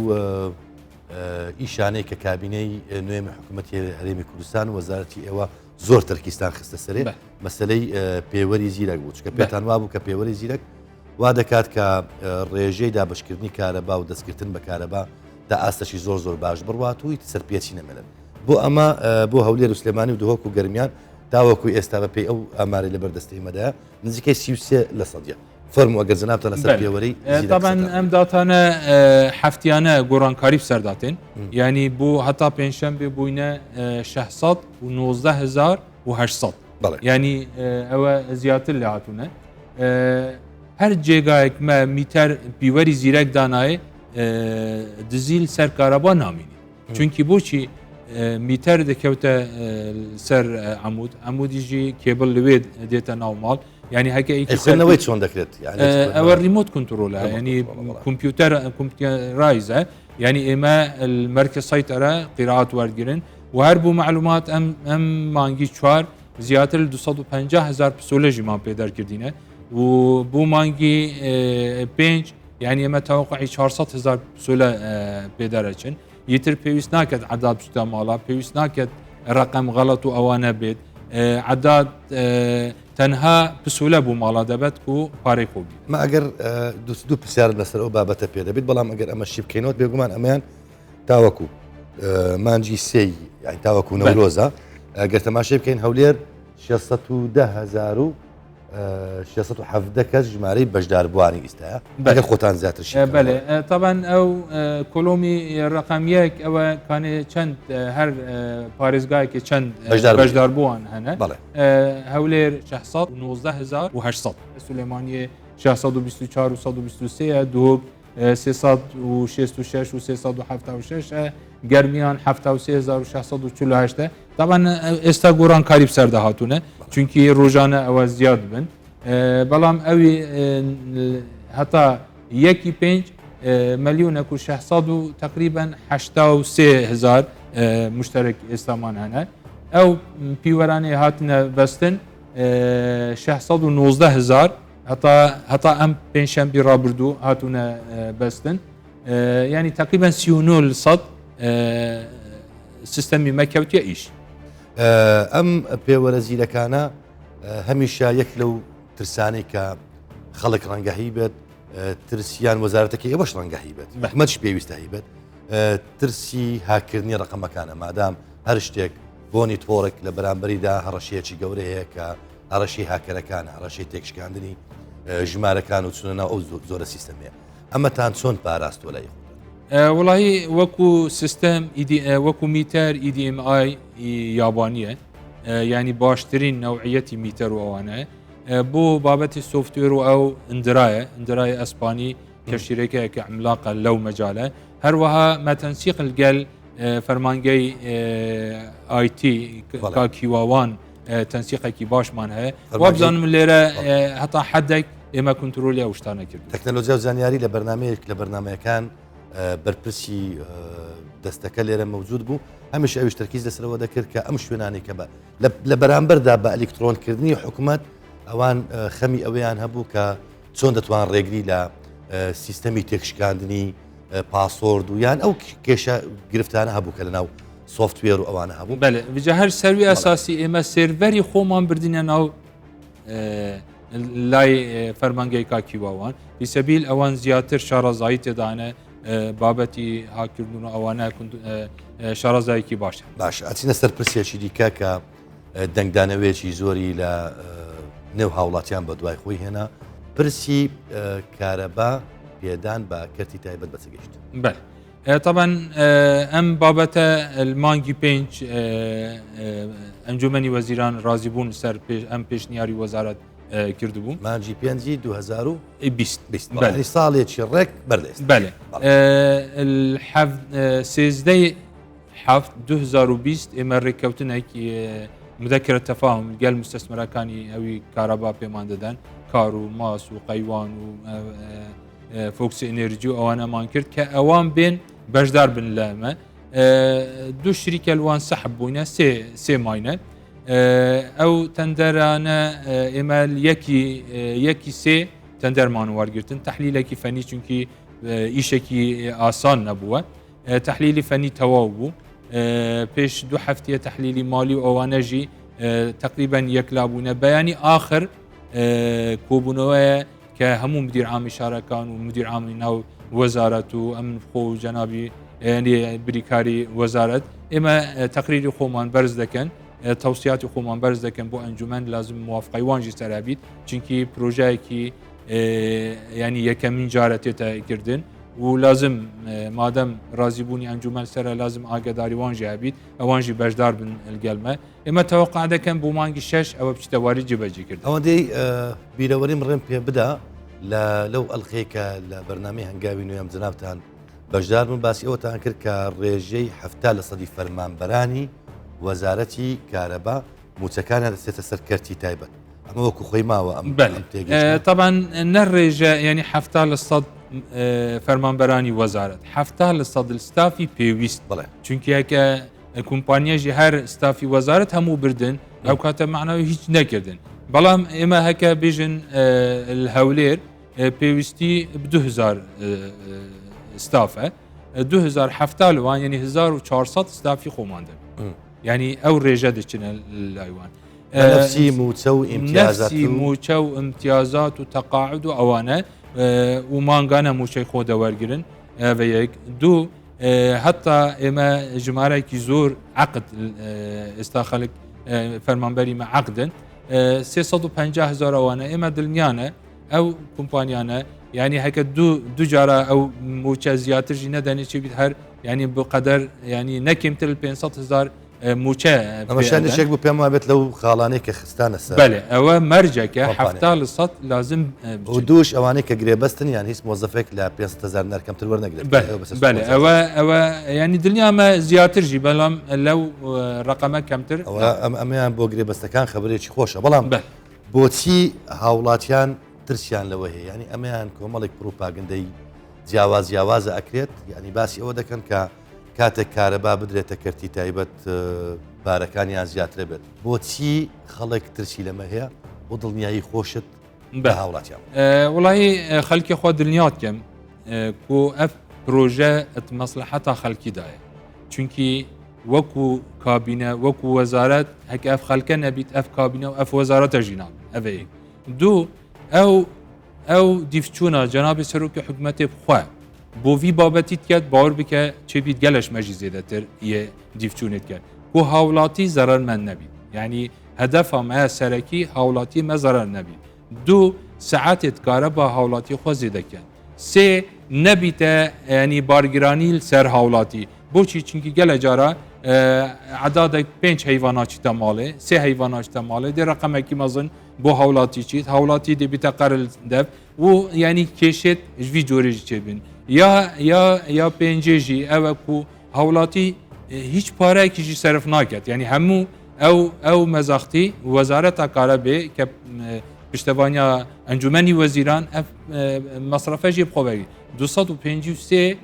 ئیشانەی کە کابینەی نوێمی حکوومەتی هەرێمی کوردستان وەزارەتی ئێوە زۆر تەرکیستان خستە سەرێ مەسلەی پێوەری زیرەک بوو چکە پێتان وابوو کە پێوەری زیرەک وا دەکات کە ڕێژەی دابشکردنی کارەبا و دەستکردن بە کارەبا تا ئاستەشی زۆر باش بڕوات و سەرپێچی نەمێنن بۆ ئەمە بۆ هەولێر و سلێمانی و دهۆک و گەرمیان تاوەکوی ئێستا بە پێی ئەو ئامارەی لە بەردەستەیمەدایە نزیکەی 33% فەرمو ئەگەر جنابتە لەسەر پێوەری طبعا ئەم داتانە هەفتیانە گۆڕانکاری بسەرداتێن ینی بۆ هەتا پێنجشەمبێ بووینە 619,800 ینی ئەوە زیاتر لە هاتوونە هەر جێگایەک مە میتەر پیوەری زیرەک دانایە دزیل سەر کارەبا نامینی چونکی بۆچی میتەر دەکەوتە سەر عمودیژی کێبل لەوێ دێتە ناو ماڵ ینی هەکەیەوەی چۆن دەکرێت ئەوە ریمۆت کنترۆلە ینی کۆمپیوتەرایزە ینی ئێمە المەرکز سایتەرە قیرعات وەرگرن و هەر بوو معلومات ئەم مانگی 4 زیاتر 250,000 پسۆلەژیمان پێدەرکردینە و بۆ مانگی 5 ینی ئێمە تاوەقعی 400,000 پسۆلە پێدەرەچن يتر بيوس ناكد عداد بشتا مالا بيوس ناكد رقم غلط واوانا بيت عداد تنها بسهوله بو مالا دبت كو باري خوبي ما اگر دو بسيار نسر او بابته بيدا بيت بلام اگر اما الشيب كينوت بيقومان امان تاوكو مانجي سي يعني تاوكو نوروزا اگر تماشي بكين هولير 610,000 617 کەس ژمارەی بەشداربووانی ئیستا ئەگەر خۆتان زیاتر بله طبعا ئەو کۆلۆمی ڕقەمیەک ئەوە کانێ چەند هەر پارێزگایەکی چەند بەشداربووان هەنە هەولێر 619,800 سولێمانیە 624 و 123 دووک 366 و 376 گەرمیان 73,648 طبعا ئێستا گۆڕانکاری بسەردا هاتوونە چونکی ڕۆژانە ئەوە زیاد بن بەڵام ئەوی هەتا 1.5 مليون و 600 و تقریبا 83,000 مشترك ئێستامان هەنە ئەو پیوەرانەی هاتنە بەستن 619,000 هەتا ئەم پێنجشەمبی ڕابردوو هاتوونە بەستن ینی تقریبا 39% سیستەمی مەکەوتیە ئیش ئەم پێوەرە زیرەکانە هەمیشە یەک لەو ترسانەی کە خەڵک ڕەنگەهی بێت ترسیان وەزارەتەکە ئێوەش ڕەنگەهی بێت حکومەتش پێویستە هی بێت ترسی هاکردنی ڕقەمەکانە مادام هەر شتێک بۆ نیتۆڕێک لە بەرامبەریدا هەڕەشەیەکی گەورەیە کە هەڕەشەی هاکەرەکان هەڕەشەی تێکشکاندنی ژمارەکان و چونەناو ئەو زۆرە سیستەمەیە ئەمەتان چۆن پاراستوە لای وڵی وەکو سیستەم وەکو میتەر EDMI یابانیە ینی باشترین نەوعەتی میتەر و ئەوانە بۆ بابەتی سوفتوێر و ئەو ئندرایە ئەسپانی کە شیرێکەیە کە عملاقە لەو مەجالە هەروەها مەتەنسیق لەگەل فەرمانگەی IT کاکیواوان تەنسیقێکی باشمان هەیە فەرمانگەی- وابزانم لێرە هەتا حدێک ئێمە کنتترۆلی ئەو شتانە کرد تەکنەلۆژیا و زانیاری لە بەرنمەیەک لە بەرنمەکان بەرپرسی دەستەکە لێرە مەوجود بوو هەمیش ئەوش تەرکیز لەسەرەوە دەکرد کە ئەم شوێنانی کە بە لە بەرامبەردا بە ئەلکترۆنکردنی حکوومەت ئەوان خەمی ئەویان هەبوو کە چۆن دەتوان ڕێگری لە سیستەمی تێکشکاندنی پاسۆرد و یان ئەو کێشە گرفتانە هەبوو کە لە ناو سوفتوێر و ئەوانە هەبوو بەێ وجە هەر سەروی ئەساسی ئێمە سێڤەری خۆمان بردینە ناو لای فەرمانگەی کاکیواوان بیسەبیل ئەوان زیاتر شارەزایی تێدانە بابەتی هاکردن و ئەوانە شارەزایکی باشە باش ئەچینە سەر پرسێکی دیکە کە دەنگدانەوێکی زۆری لە نێو هاوڵاتیان بە دوای خۆی هێنا پرسی کارەبا پێدان بە کەرتی تایبەت بەچگەشت بەێ طبعا ئەم بابەتە مانگی پێنج ئەنجومەنی وەزیران ڕازی بوون سەر ئەم پێشنیاری وەزارەت کردبوو مانجی پێنجی 2020 بەێ ساڵێکی ڕێک بەردەست بەێ سێزدەی 2020 ئێمە ڕێککەوتنێکی مذەکرە تەفاهم گەل مستەسمەرەکانی ئەوی کارەبا پێمان دەدەن کار و ماس و قەیوان و فۆکسی ئەنێرجی و ئەوانەمان کرد کە ئەوان بێن بەشدار بن لەمە دوو شریکە لەوان سەحب بووینە سێ ماینە ئەو تەندەرانە ئێمە یەکی سێ تەندەرمان وەرگرتن تەحلیلێکی فەنی چونکی ئیشێکی ئاسان نەبووە تەحلیلی فەنی تەواو بوو پێش دوو هەفتەیە تەحلیلی مالی و ئەوانەژی تقریبان یەکلابوونە بەیانی آخر کۆبوونەوەیە کە هەموو مدیر عامی شارەکان و مدیر عامی ناو وەزارەت و ئەمن خۆ و جەنابی بریکاری وەزارەت ئێمە تەقریری خۆمان بەرز دەکەن تەوسیاتی خۆمان بەرز دەکەن بۆ ئەنجومەن لازم موافقەی وانجی سەرابیت چونکی پرۆژایەکی ینی یەکەمین جارە تێتەکردن و لازم مادەم ڕازیبوونی ئەنجومەن سەرە لازم ئاگداری وانژی هەبیت ئەوانژی بەشدار بن گەلمە ئێمە تەوەقع دەکەن بۆ مانگی 6 ئەوە پشتەواری جێبەجێ کرد ئەوەندەی بیرەوەریم ڕێم پێ بدا لەو ئەلخەیەکە لە بەرنامەی هەنگاوی نوێم جنابتان بەشدار بوون باسی ئەوتان کرد کە ڕێژەی 70% فەرمانبەرانی وەزارەتی کارەبا موچەکانە دەستێتە سەر کەرتی تایبەت ئەمە وەکو خۆی ماوە ئەم طبعا نەڕێژە ینی 70% فەرمانبەرانی وەزارەت 70% ستافی پێویست بڵێ چونکیکە کومپانیەژی هەر ستافی وەزارەت هەموو بردن ئەو کاتە معناوی هیچ نەکردن بەڵام ئێمە هەکە بێژن هەولێر پێویستی 2000 ستافە 2070 لەوان ینی 1400 ستافی خۆماندن ینی ئەو ڕێژە دەچنە لایوان نفسی موچە و نفسی موچە و امتیازات و تەقاعد و ئەوانە و مانگانە موچەی خۆ دەوەرگرن ئەوە یەک دوو هەتا ئێمە ژمارەیەکی زۆر عقد ئێستا خەڵک فەرمانبەری مە عقدن 350,000 ئەوانە ئێمە دڵنیانە ئەو کومپانیانە ینی هەکە دوو جارە ئەو موچە زیاترژی نەدەنێت چی بیت هەر ینی بقەدەر ینی نەکەمتر 500,000 موچە ئەمەشانێک بوو پێم وابێت لەو خاڵانەی کە خستانە سەر بەێ ئەوە مەرجەکە 70% لازم دووش ئەوانەی کە گرێبەستن یان هیچ مۆزەفێک لە 500,000 نەرکەمتر وەرنەگرێت بەێ ئەوە ینی دنیامە زیاترژی بەڵام لەو ڕقەمە کەمتر ئەمەیان بۆ گرێبەستەکان خبرێکی خۆشە بەڵام بۆچی هاوڵاتیان ترسیان لەوە هەیە ینی ئەمەیان کۆمەڵێک پروپاگندەی جیاوازە ئەکرێت ینی باسی ئەوە دەکەن کە کاتێک کارەبا بدرێتە کەرتی تایبەت بارەکانیان زیاترە بێت بۆچی خەڵک ترسی لەمە هەیە بۆ دڵنیایی خۆشت بە هاوڵاتیان وڵی خەلکی خۆ دڵنیات کەم کۆ ئەف پرۆژە مەسلحەتا خەلکیدایە چونکی وەکو کابینە وەکو وەزارەت هەکە ئەف خەلکە نەبیت ئەف کابینە و ئەف وەزارەتە ژینان ئەوەیە دوو ئەو دیفچوونە جەنابی سەرۆکی حکومەتێ بخوا بۆ وی بابەتی کرد باوەڕ بکە چێ بیت گەلەش مەژی زێدەتر یە دیفچوونت کرد بۆ هاوڵاتی زەرەرمەند نەبیت ینی هەدەفە مەیە سەرەکی هاوڵاتی مە زەرەر نەبیت دوو سەعاتێت کارە بە هاوڵاتی خۆزی دەکەن سێ نەبیتە ینی بارگرانی سەر هاوڵاتی بۆچی چونکی گەلە جارە عدادێک 5 هەیواناچی تەماڵێ سێ هەیواناچ تەماڵێ دێ ڕقەمێکی مەزن بۆ هاوڵاتی چیت هاوڵاتی دەبیتە قەرل دەف و ینی کێشێت ژوی جۆرێژی چێبن یا پێنجێژی ئەوە و هاوڵاتی هیچ پارەیەکیژی سەرف ناکات ینی هەموو او مزاختی وزارت کارابه که پشتوانیا انجمنی وزیران مصرفه جیب خوبی 253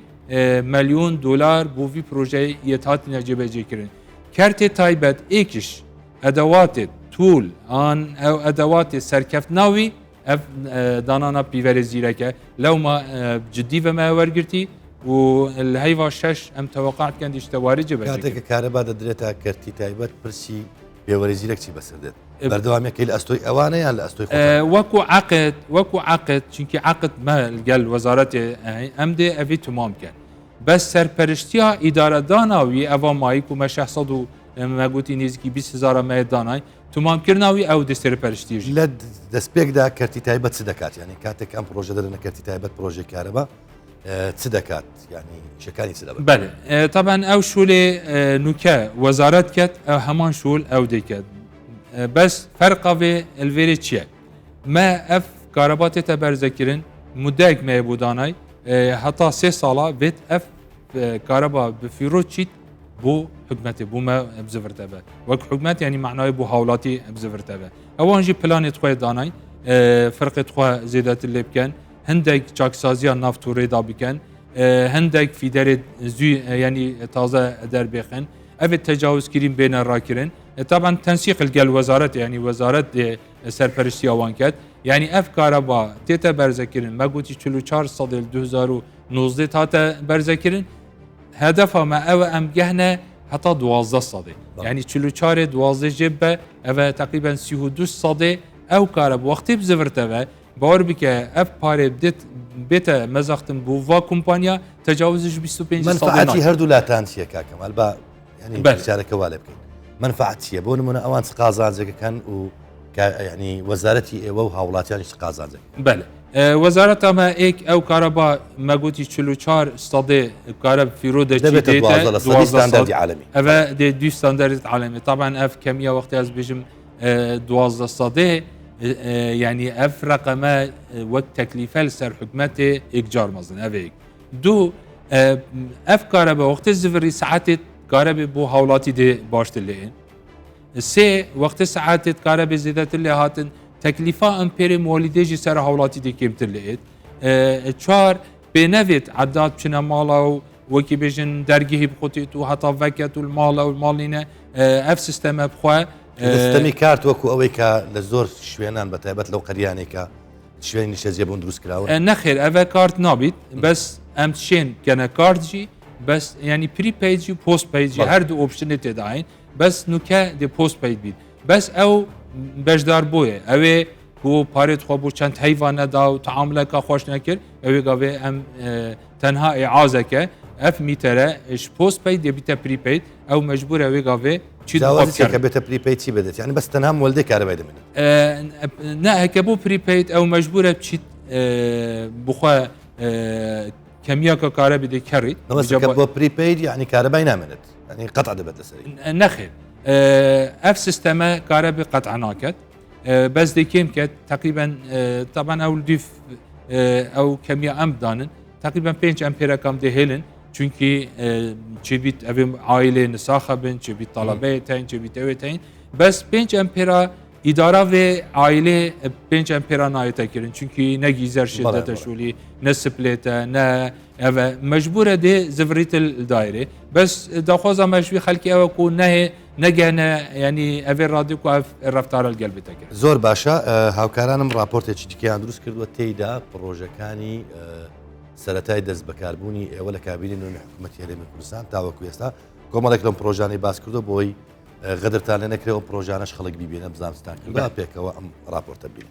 میلیون دلار بو وی پروژه یتات نجیب جیکرین کرت تایبت ایکش ادوات طول آن او ادوات سرکفت ناوی اف دانانا پیور زیرکه لو ما جدی و ما ورگرتی و الهيفا شش ام توقعت كان يشتواري جبه کاتێک کە کارەبا دەدرێتە کەرتی تایبەت پرسی پێوەرزیرەکی بەسەردێت بەردەوامێکی لە ئەستۆی ئەوانە یان لە ئەستۆی وەکو عقد چونکی عقد ما گەل وەزارەتی ئەم دێ ئەوی تمام کرد بەس سەرپەرشتیا ئیدارەداناوی ئەوە مایک و مە 600 و مەگوتی نزیکی 20,000 مە دانای تمامکردناوی ئەو دە سەرپەرشتیژ لە دەستپێکدا کەرتی تایبەت چ دەکات ینی کاتێک ئەم پرۆژە دەدەنە کەرتی تایبەت پرۆژێک کارەبا چ دەکات ینی شەکانی چ دەبێت بله طبعا ئەو شولێ نوکە وەزارەت کرد ئەو هەمان شول ئەو دەکرد بەس فەرقاوێ ئەلڤێرێ چییە ما ئەف کارەباتێتە بەرزەکردن مدەیەک مەیە بۆ دانای هەتا 3 ساڵە بێت ئەف کارەبا بفیرۆ چیت بۆ حکومەتی بوومە بزڤرتەبە وەک حکومەت ینی معنای بۆ هاوڵاتی بزڤرتەبە ئەوانژی پلانێت خۆی دانای فرقێت خۆ زێدەتر لێ بکەن هەندێک چاکسازیان نافتورێدا بکەن هەندێک فیدەرێت زوی ینی تازە دەربێخن ئەvێت تەجاوزکردین بێنە ڕاکردن طبعا تەنسیق گەل وەزارەت ینی وەزارەت سەرپەرشتیاوان کرد ینی ئەف کارەبا تێتە بەرزەکردن مەگوتی 44 سەدەی 2019 هاتە بەرزەکردن هەدەفەمە ئەوە ئەم گەهنە هەتا 12 سەدەی ینی 44 12 جێب بە ئەوە تقریبا 32 سەدەی ئەو کارە وەختی بزڤرتەوە باور بکە ئەف پارێ بدێت بێتە مەزەختن بۆ وا کۆمپانیا تەجاوزش 25 منفعەتی هەردوو لاتان چیە کاکەمال بە ینی پرسیارەکە وا لێ بکەین منفعەت چییە بۆ نمونە ئەوان چ قازانجێکەکەن و ینی وەزارەتی ئێوە و هاوڵاتیانیش قازانجێک بله وەزارەت ئەمە ئێک ئەو کارەبا مەگوتی 44 سەدێ کارە فیرۆ دەبێت عالمی ئەوە دێ دوی ستاندەرێت عالمی طبعا ئەف کەمیە وەختی ئەس بژم 12 سەدێ يعني اف رقم وقت تكليفه لسر حكمته اجار مزن افيك دو اف كهرباء وقت الزفري ساعات كهرباء بو هولاتي دي باشت اللي سي وقت ساعات كهرباء زيادة اللي هاتن تكليفه امبيري مولديجي سر هولاتي دي كيمت اللي چار بنفيت عداد بشنا مالا وكي بيجن درجه بخطيت وحتى فكت المال والمالينه اف سيستم بخوا دەستەمی کارت وەکو ئەوەی کە لە زۆر شوێنان بە تایبەت لەو قەریانێکە شوێنی شەزیە بوون دروست کراوە نەخێر ئەvە کارت نابیت بەس ئەم شێن کەنە کارتجی بەس ینی پریپیجی پۆست پیجی هەردوو ئۆپشنێ تێداین بەس نوکە دێ پۆست پیت بیت بەس ئەو بەشدار بۆیە ئەوێ بۆ پارێت خۆ بۆ چەند هەیوانەدا و تعاملەکە خۆش نەکرد ئەوێ گاوێ ئەم تەنها ئێعازەکە ئەف میتەرە پۆست پیت دەبیتە پریپیت ئەو مەجبور ئەوێ گاوێ کە بێتە پریپیت چی بدێت ینی بەس تەنها وەلدەی کارەبای دەمێنێت نەکە بۆ پریپیت ئەو مەجبورە بچیت بخوا کەمیاکە کارە بدێ کەڕیت بۆ پریپیت یعنی کارەبای نامێنێت ینی قەتع دەبێت لەسەری نەخێر ئەف سیستەمە کارە بێ قەتع ناکات بەس دەکەم کرد تقریبا طبعا ئەو دیف ئەو کەمیە ئەم بدانن تقریبا 5 ئەمپێرەکەم دەهێلن چونکی چبیت ئەوێ عایلێ نساخە بن چبیت تەڵەبەیەتین چبیت ئەوێتین بەس 5 ئەمپێرە ئیدارا وێ عایلێ 5 ئەمپێرە نایەتەکردن چونکی نەگیزەر شدەتە شولی نەسپلێتە نە ئەوە مەجبورە دێ زڤریت دایرێ بەس داخوازە مەشوی خەلکی ئەوە و نەهێ نەگەنە ینی ئەوێ ڕادیو و ڕفتارە گەل بێتەکە زۆر باشە هاوکارانم راپۆرتێکی دیکەیان دروست کردووە تێیدا پرۆژەکانی سەرەتای دەست بەکاربوونی ئێوە لە کابینی نوێی حکوومەتی هەرێمی کوردستان تاوەکو ئێستا کۆمەڵێک لەم پرۆژانەی باس کردو بۆی غەدرتان لێ نەکرێەوە پرۆژانەش خەڵک بیبێنە بزانستان کردو پێکەوە ئەم راپۆرتە بین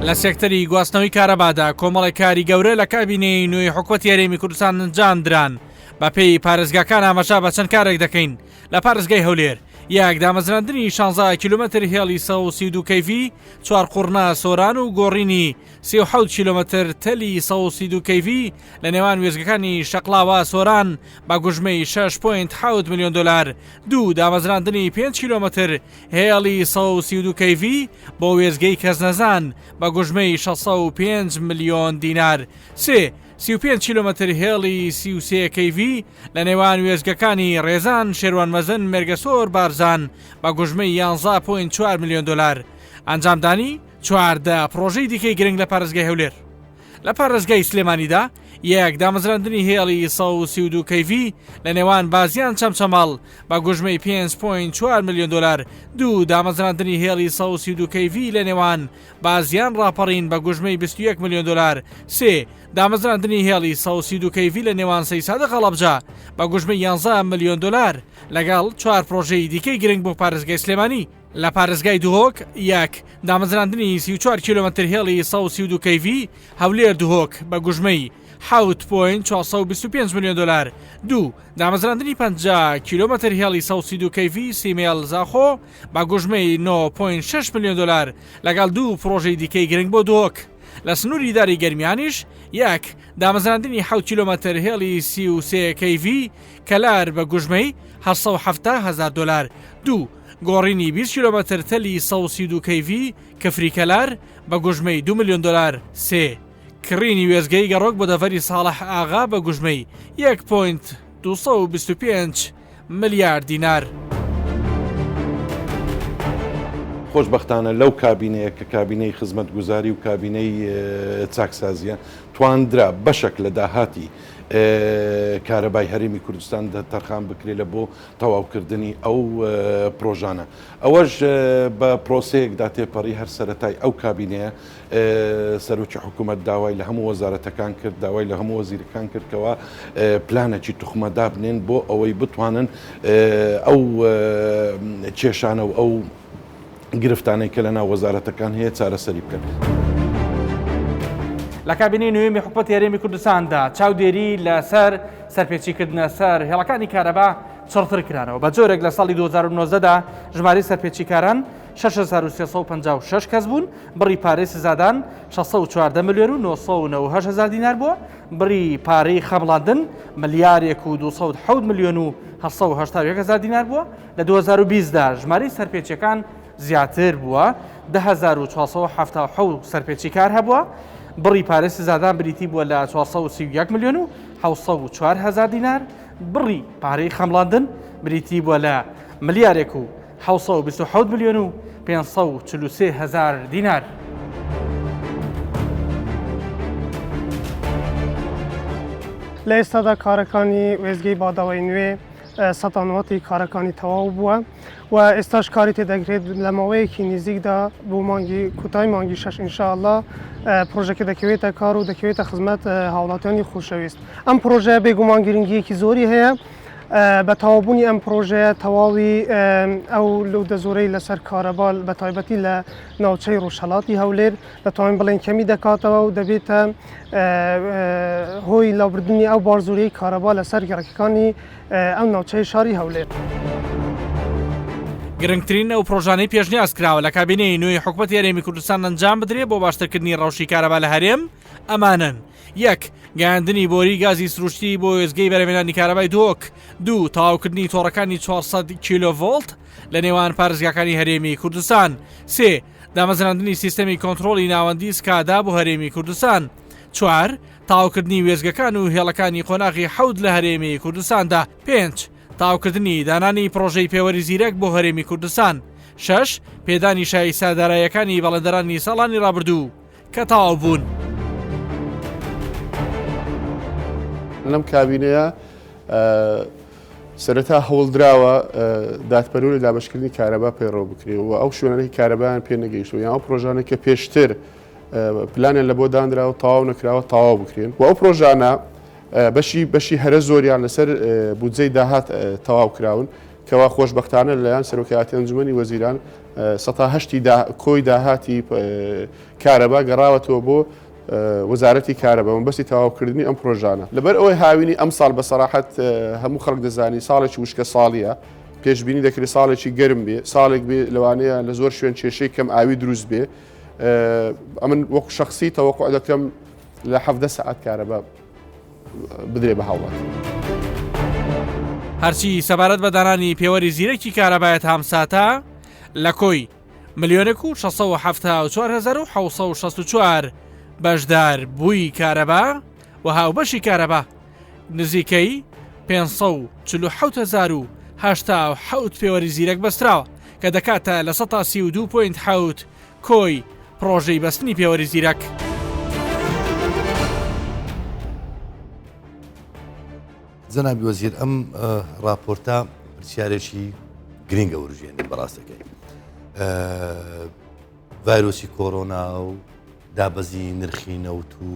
لە سێکتەری گواستنەوەی کارەبادا کۆمەڵی کاری گەورە لە کابینەی نوێی حکوومەتی هەرێمی کوردستان ئەنجامدران بە پێی پارێزگاکان ئاماژە بە چەند کارێک دەکەین لە پارێزگای هەولێر یەک دامەزراندنی 16 کیلومتر هێڵی 132 کەیفی 4 قورنا سۆران و گۆڕینی 37 کیلومتر تەلی 132 کەیفی لە نێوان وێزگەکانی شەقلاوە سۆران بە گوژمەی 6.7 میلیۆن دلار دوو دامەزراندنی 5 کیلومتر هێڵی 132 کەیفی بۆ وێزگەی کەس نەزان بە گوژمەی 605 میلیۆن دینار سێ 35 کیلومتر هێڵی 33 KV لە نێوان وێزگەکانی ڕێزان شێروان مەزن مێرگەسۆر بارزان بە گوژمەی 11.4 میلیۆن دلار ئەنجامدانی 14 پرۆژەی دیکەی گرنگ لە پارێزگای هەولێر. لە پارێزگای سلێمانیدا یەک دامەزراندنی هێڵی 132 KV لە نێوان بازیان چەمچەماڵ بە گوژمەی 5.4 میلیۆن دلار، دوو دامەزراندنی هێڵی 132 KV لە نێوان بازیان ڕاپەڕین بە گوژمەی 21 میلیۆن دلار، سێ دامەزراندنی هێڵی 132 KV لە نێوان سەیسادە قەڵەبجە بە گوژمەی 11 میلیۆن دلار لەگەڵ 4 پرۆژەی دیکەی گرنگ بۆ پارێزگای سلێمانی. لە پارێزگای دوهۆک یەک دامەزراندنی 34 کیلومتر هێڵی 132 KV هەولێر دوهۆک بە گوژمەی 7.425 میلیۆن دلار، دوو دامەزراندنی 50 کیلومتر هێڵی 132 KV سیمێل زاخۆ بە گوژمەی 9.6 میلیۆن دلار لەگەڵ دوو پرۆژەی دیکەی گرنگ بۆ دوهۆک. لە سنووری داری گەرمیانیش یەک دامەزراندنی 7 کیلومتر هێڵی 33 KV کەلار بە گوژمەی 770,000 دلار، دوو گۆڕینی 20 کیلومتر تەلی 132 KV کەفری کەلار بە گوژمەی 2 میلیۆن دلار، سێ کڕینی وێزگەی گەڕۆک بۆ دەڤەری ساڵح ئاغا بە گوژمەی 1.225 ملیار دینار. خۆشبەختانە لەو کابینەیە کە کابینەی خزمەت گوزاری و کابینەی چاکسازیە توانرا بەشێک لە داهاتی کارەبای هەرێمی کوردستان تەرخان بکرێت لە بۆ تەواوکردنی ئەو پرۆژانە. ئەوەش بە پرۆسەیەکدا تێپەڕی هەر سەرەتای ئەو کابینەیە سەرۆکی حکوومەت داوای لە هەموو وەزارەتەکان کرد، داوای لە هەموو وەزیرەکان کردکەوە پلانێکی توخمەدا بنێن بۆ ئەوەی بتوانن ئەو کێشانە و ئەو گرفتانەی کە لە ناو وەزارەتەکان هەیە چارەسەری بکەن. لە کابینەی نوێمی حکوومەتی هەرێمی کوردستاندا چاودێری لەسەر سەرپێچیکردنە سەر هێڵەکانی کارەبا چڕتر کرانەوە. بە جۆرێک لە ساڵی 2019دا ژماری سەرپێچیکاران 6356 کەس بوون، بڕی پارەی سزادان 614 میلیۆن و 998 دینار بووە، بڕی پارەی خەمڵاندن ملیارێک و 207 میلیۆن و 780 دینار بووە. لە 2020دا ژماری سەرپێچیەکان زیاتر بووە، 10477 سەرپێچیکار هەبووە، بڕی پارەی سزادان بریتی بووە لە 431 میلیۆن و 704 دینار، بڕی پارەی خەمڵاندن بریتی بووە لە ملیارێک و 727 میلیۆن و 543 دینار. لە ئێستادا کارەکانی وێزگەی باداوای نوێ سەتانواتی کارەکانی تەواو بووە و ئێستاش کاری تێدەگرێت لە ماوەیەکی نزیکدا بۆ مانگی کوتای مانگی 6 ئینشاءالله پرۆژەکە دەکەوێتە کار و دەکەوێتە خزمەت هاوڵاتیانی خۆشەویست. ئەم پرۆژە بێگومان گرنگیەکی زۆری هەیە بە تەوابوونی ئەم پرۆژەیە تەواوی ئەو لەودە زۆرەی لەسەر کارەبا بە تایبەتی لە ناوچەی ڕۆژهەڵاتی هەولێر دەتوانین بڵێن کەمی دەکاتەوە و دەبێتە هۆی لاوبردنی ئەو بارزۆریەی کارەبا لەسەر گەڕەکەەکانی ئەم ناوچەی شاری هەولێر. گرنگترین ئەو پرۆژانەی پێشنیاز کراوە لە کابینەی نوێی حکوومەتی هەرێمی کوردستان ئەنجام بدرێت بۆ باشترکردنی ڕەوشی کارەبا لە هەرێم ئەمانن: یەک گەیاندنی بۆری گازی سروشتی بۆ وێزگەی بەرهەمهێنانی کارەبای دۆک، دوو تەواوکردنی تۆڕەکانی 400 کیلۆڤۆڵت لە نێوان پارێزگاکانی هەرێمی کوردستان، سێ دامەزراندنی سیستەمی کۆنتڕۆڵی ناوەندی سکادا بۆ هەرێمی کوردستان، چوار تاوکردنی وێزگەکان و هێڵەکانی قۆناغی حەود لە هەرێمی کوردستاندا، پێنج تاوکردنی دانانی پرۆژەی پێوەری زیرەک بۆ هەرێمی کوردستان، شەش پێدانی شای سادارایەکانی بەڵێندەرانی ساڵانی ڕابردوو کە تەواو بوون. لەم کابینەیە سەرەتا هەوڵدراوە دادپەروە لە دابەشکردنی کارەبا پەیڕەو بکرێت و ئەو شوێنەی کارەبایان پێ نەگەیشتەوە یان ئەو پرۆژانێک کە پێشتر پلانیان لە بۆ دانراوە تەواو نەکراوە تەواو بکرێن و ئەو پرۆژانە بەشی هەرە زۆریان لەسەر بودجەی داهات تەواو کراون کەوا خۆشبەختانە لەلایەن سەرۆکایەتی ئەنجومەنی وەزیران 108 کۆی داهاتی کارەبا گەڕاوەتەوە بۆ وەزارەتی کارەبا بەسی تەواوکردنی ئەم پرۆژانە. لەبەر ئەوەی هاوینی ئەم ساڵ بە سەراحەت هەموو خەڵک دەزانی ساڵێکی وشکە ساڵیە، پێشبینی دەکرێت ساڵێکی گەرم بێ، ساڵێک بێ لەوانەیە لە زۆر شوێن کێشەی کەم ئاوی دروست بێ. ئەمن وەکو شخصی تەوەقع دەکەم لە 17 ساعت کارەبا بدرێ بە هاوڵات. هەرچی سەبارەت بە دانانی پێوەری زیرەکی کارەبایەت هەمساتە لە کۆی 1,674,764 بەشدار بووی کارەبا و هاوبەشی کارەبا نزیکەی 547,800 پێوەری زیرەک بەستراوە کە دەکاتە لە 132.7 کۆی پرۆژەی بەستنی پێوەری زیرەک. جەنابی وەزیر ئەم راپۆرتە پرسیارێکی گرنگە وروژێنێت بەڕاستەکەی ڤایرۆسی کۆڕۆنا و دابەزی نرخی نەوت و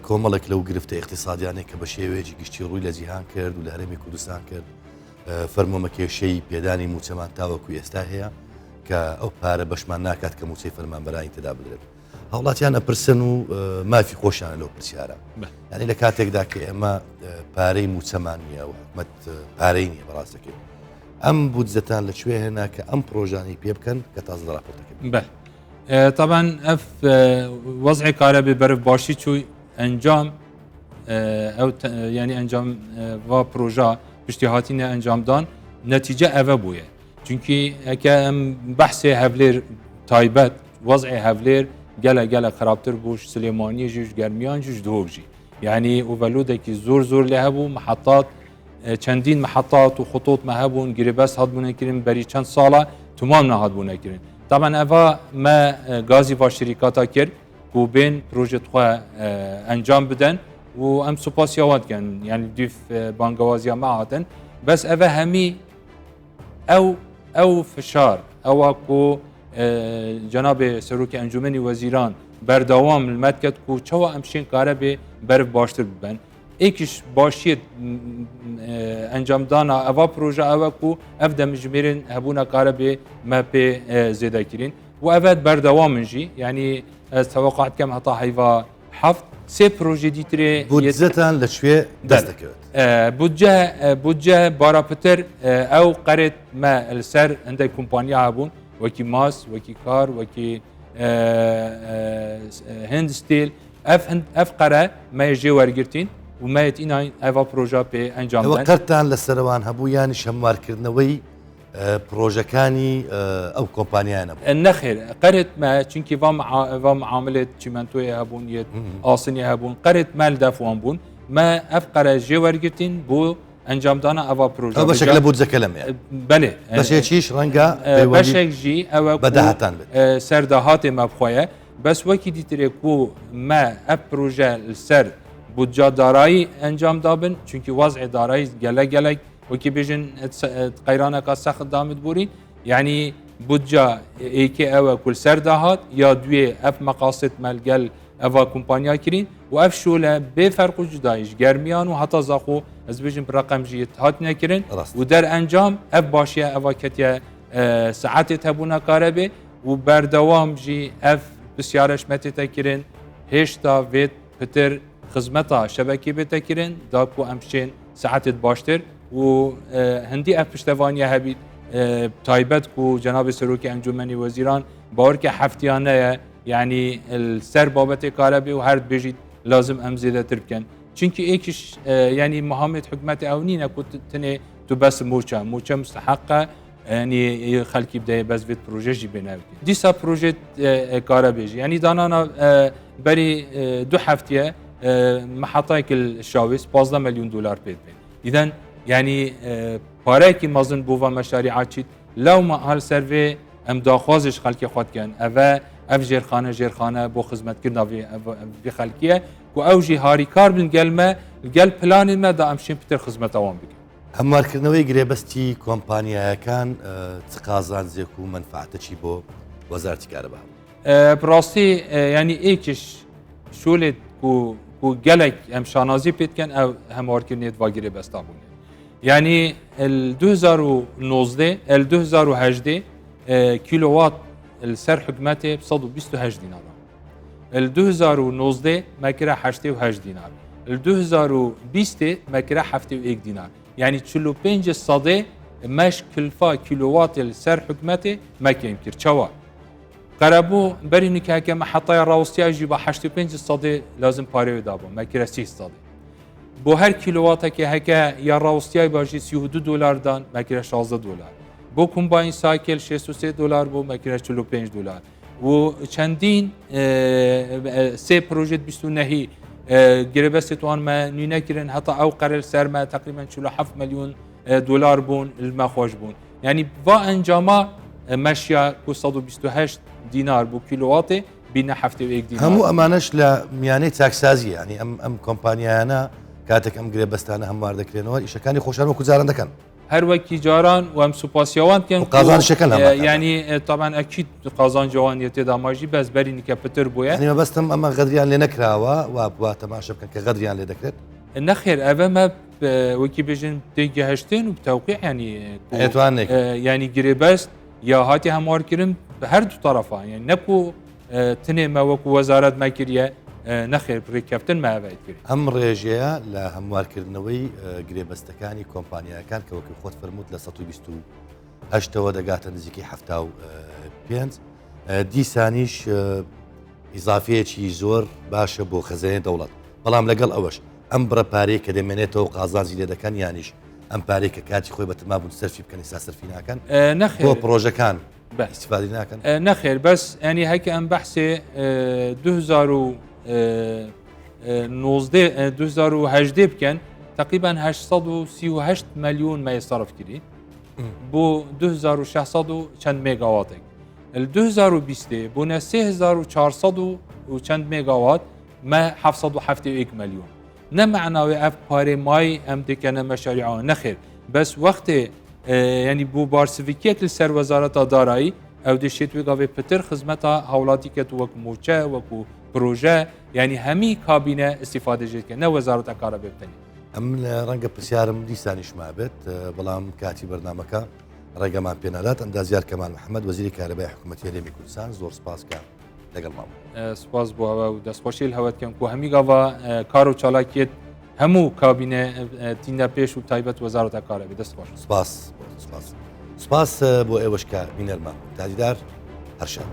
کۆمەڵێک لەو گرفتە اقتصادیانێک کە بە شێوەیەکی گشتی ڕووی لە جیهان کرد و لە هەرێمی کوردستان کرد فەرمۆمەکێشەی پێدانی موچەمان تاوەکو ئێستا هەیە کە ئەو پارە بەشمان ناکات کە موچەی فەرمانبەرانی تێدا بدرێت هەوڵاتیان ئەپرسن و مافی خۆشیانە لەو پرسیارە ینی لە کاتێکدا کە ئێمە پارەی موچەمان نییە و حکومەت پارەی نییە بەڕاستەکەی ئەم بودجەتان لەکوێ هێنا کە ئەم پرۆژانی پێ بکەن کە تازە راپۆرتەکەن طبعا اف وضع كهرباء برف باشي شوي انجام او يعني انجام و بروجا باشتهاتنا انجام دان نتيجه اوه بويه چونكي هكا بحث هفلير تايبت وضع هفلير جلا خرابتر بوش سليماني جوج جرميان جوج دوغجي يعني اوفلودك زور لهبو محطات چندین محطات و خطوط مهبون گریبس هادبونه کرین بری چند ساله تمام نهادبونه کرین طبعا اوا ما غازی و شرکاتا کرد و بین پروژه خو انجام بدن و ام سپاسیاوات کن یعنی دیف بانگوازیا معادن بس اوا همی او فشار او کو جناب سروک انجمن وزیران بردوام المدکت کو چوا امشین کاره به برف باشتر ببن ایکش باشید انجام دانا اوا پروژه اوا کو اف دمجمرین هبونا کاره به مپ زیاده کرین و اول بردوام جی یعنی توقعات کم حتی حیوا حفت سه پروژه دیتره بودجەتان لەکوێ دەست دەکەوێت بودجه باراپتر او قرت ما السر عند کمپانیا هبون وکی ماس وکی کار وکی هند ستیل اف قره ما يجي ورگرتين وما يتينا ايفا بروجا بي انجام دان وقتان لسروان هبو يعني شمارکردنەوەی پرۆژەکانی ئەو کۆمپانیایە نەبوو النخير قرت ما چونكي فا معاملة چیمنتوی هبون يت آسنی هبون قرت مال دافوان بون ما اف قره جي ورگرتين بو انجام دانا اوا بروجا او بشكل بودجه لەمێ بله بەشێکیش ڕەنگە بەشێک جی او بەداهاتان بێت سەرداهاتێ مەبخۆیە بەس وەکی دیترێ کو ما ئەف پروژە لەسەر بودجا دارایی انجام دابن چونکی وضع دارایی gelek وەکی بێژن قەیرانەکە سەخت دامت بوورین یعنی بودجا ئێکێ ئەوە کول سەرداهات یا دوێ ئەف مەقاصد مەلگەل ئەوا کۆمپانیا کرین و ئەف شولە بێ فەرق و جودایش گەرمیان و هەتا زاخۆ ez bijim raqemjiyê hat nekirin û derencam ev başiye eva ketiye saetê hebûna karebê û berdewam jî ev pisyareşmetê te kirin hêşta vê pitir xizmeta şebekê bê te kirin da ku em şên saetê baştir û hindî ev piştevaniye hebî taybet ku cenabê Serokê Encûmenê Wezîran bawir ke heftiyane ye yani ser babetê karebê û her dibêjî lazim em zêdetir bikin çünkü ekiş yani Muhammed hükümeti evnine kutene tu bas moça müstahakka yani xalki bide bas vet projeji benev. Disa proje karabêj yani danana beri du haftiye محطayk şavis 15 milyon dolar pêdbin. İden yani parayki mazın bova meşariat çit law ma hal serve em daxwazish xalki xwatken eve ev jêrxane bo xizmetkirina vê xelkiye ku ew jî harîkar bin gelme gel planê me da em şên piter xizmeta wan bikin. هەموارکردنەوەی گرێبەستی کۆمپانیایەکان چ قازانجێک و منفعەتەکی بۆ وەزارەتی کارەبا براستی yani êkiş şolê ku gelek em şanazî pê dikin ew hemwarkirinê va girêbesta bûne. Yani el 2019 el 2018 kilowatt el ser hikûmetê 128 dinar. El 2019 mekira 88 dinar. El 2020 mekira 71 dinar. Yani 45 صدى مش كلفا كيلووات السر حكمته ما كيمكن شوا قربو بري نكاكا محطة راوستيا جيبا 85 صدى لازم باريو دابو ما كرا 6 صدى بو هر كيلووات هكا يا راوستيا باجي 32 دولار دان ما كرا 16 دولار بو كومباين سايكل 63 دولار بو ما كرا 45 دولار و چندین سه پروژه 29 گربست وان ما نینه کرن حتی او قرار سر ما تقریبا 47 میلیون دلار بون الما خوش بون یعنی و انجاما مشیا 128 دینار بو کیلووات بین 71 دینار هەموو ئەمانەش لە میانەی چاکسازی ینی ئەم کۆمپانیانە کاتێک ئەم گرێبەستانە هەموار دەکرێنەوە ئیشەکانی خۆشان وەکو جاران دەکەن هر وکی جاران و هم سوپاسیوان کن قازان شکل هم یعنی طبعا اكيد قازان جوان يتدا ماجي بس بري كابتر بويا يعني ما بستم اما غدريان لێ نەکراوە و بوا تەماشا بکەن کە غدريان لێ دەکرێت نخير أبا ما وكي بيجن تيجي هشتين وبتوقيع يعني يعني قريباست يا هاتي همار كرم هر دو طرفا يعني نكو تنه ما وكو وزارة ما كريا نخير بريكابتن ما بعد كري ئەم ڕێژەیە لە هەموارکردنەوەی گرێبەستەکانی کۆمپانیەکان کە وەکو خۆت فرمووت لە 128ەوە دەگاتە نزیکی 75 دیسانیش ئیزافەیەکی زۆر باشە بۆ خەزانەی دەوڵەت بەڵام لەگەڵ ئەوەش ئەم بڕە پارەی کە دەمێنێتەوە قازانجی لێ دەکەن یانیش ئەم پارەی کە کاتی خۆی بەتەما بوون سەرفی بکەنی ساسەرفی ناکەن نخير بۆ پرۆژەکان استفادی ناکەن نخير بس يعني هيك ام بحثي 2018 بكن تقريبا 838 مليون ما يصرف كري بو 2600 چند ميجاوات ال 2020 بونا 3400 وچند ميجاوات ما 771 مليون نمعنى اف باري ماي ام دكنا مشاريع نخير بس وقت يعني بو بارسفيكيك لسر وزارة دارایی او دشت وقاوه پتر خدمتا هولاتي كت وك موچه وكو بروژه يعني همي كابينه استفاده جيت كن وزارة الكهرباء بتني ئەم ڕەنگە پرسیارم دیسانیش مابێت بەڵام کاتی بەرنامەکە ڕێگەمان پێنادات ئەندازیار کەمال محەممەد وەزیری کارەبای حکوومەتی هەرێمی کوردستان زۆر سپاسکە لەگەڵ مام سپاس بۆ ئەوە و دەستخۆشی هەوت کەم و هەمی گاوا کار و چالاکیت هەموو کابینە تینە پێش و تایبەت وەزارەتە کارەبێ دەستخۆش سپاس بۆ ئێوەش کە بینەرمان تاجدار هەرشە.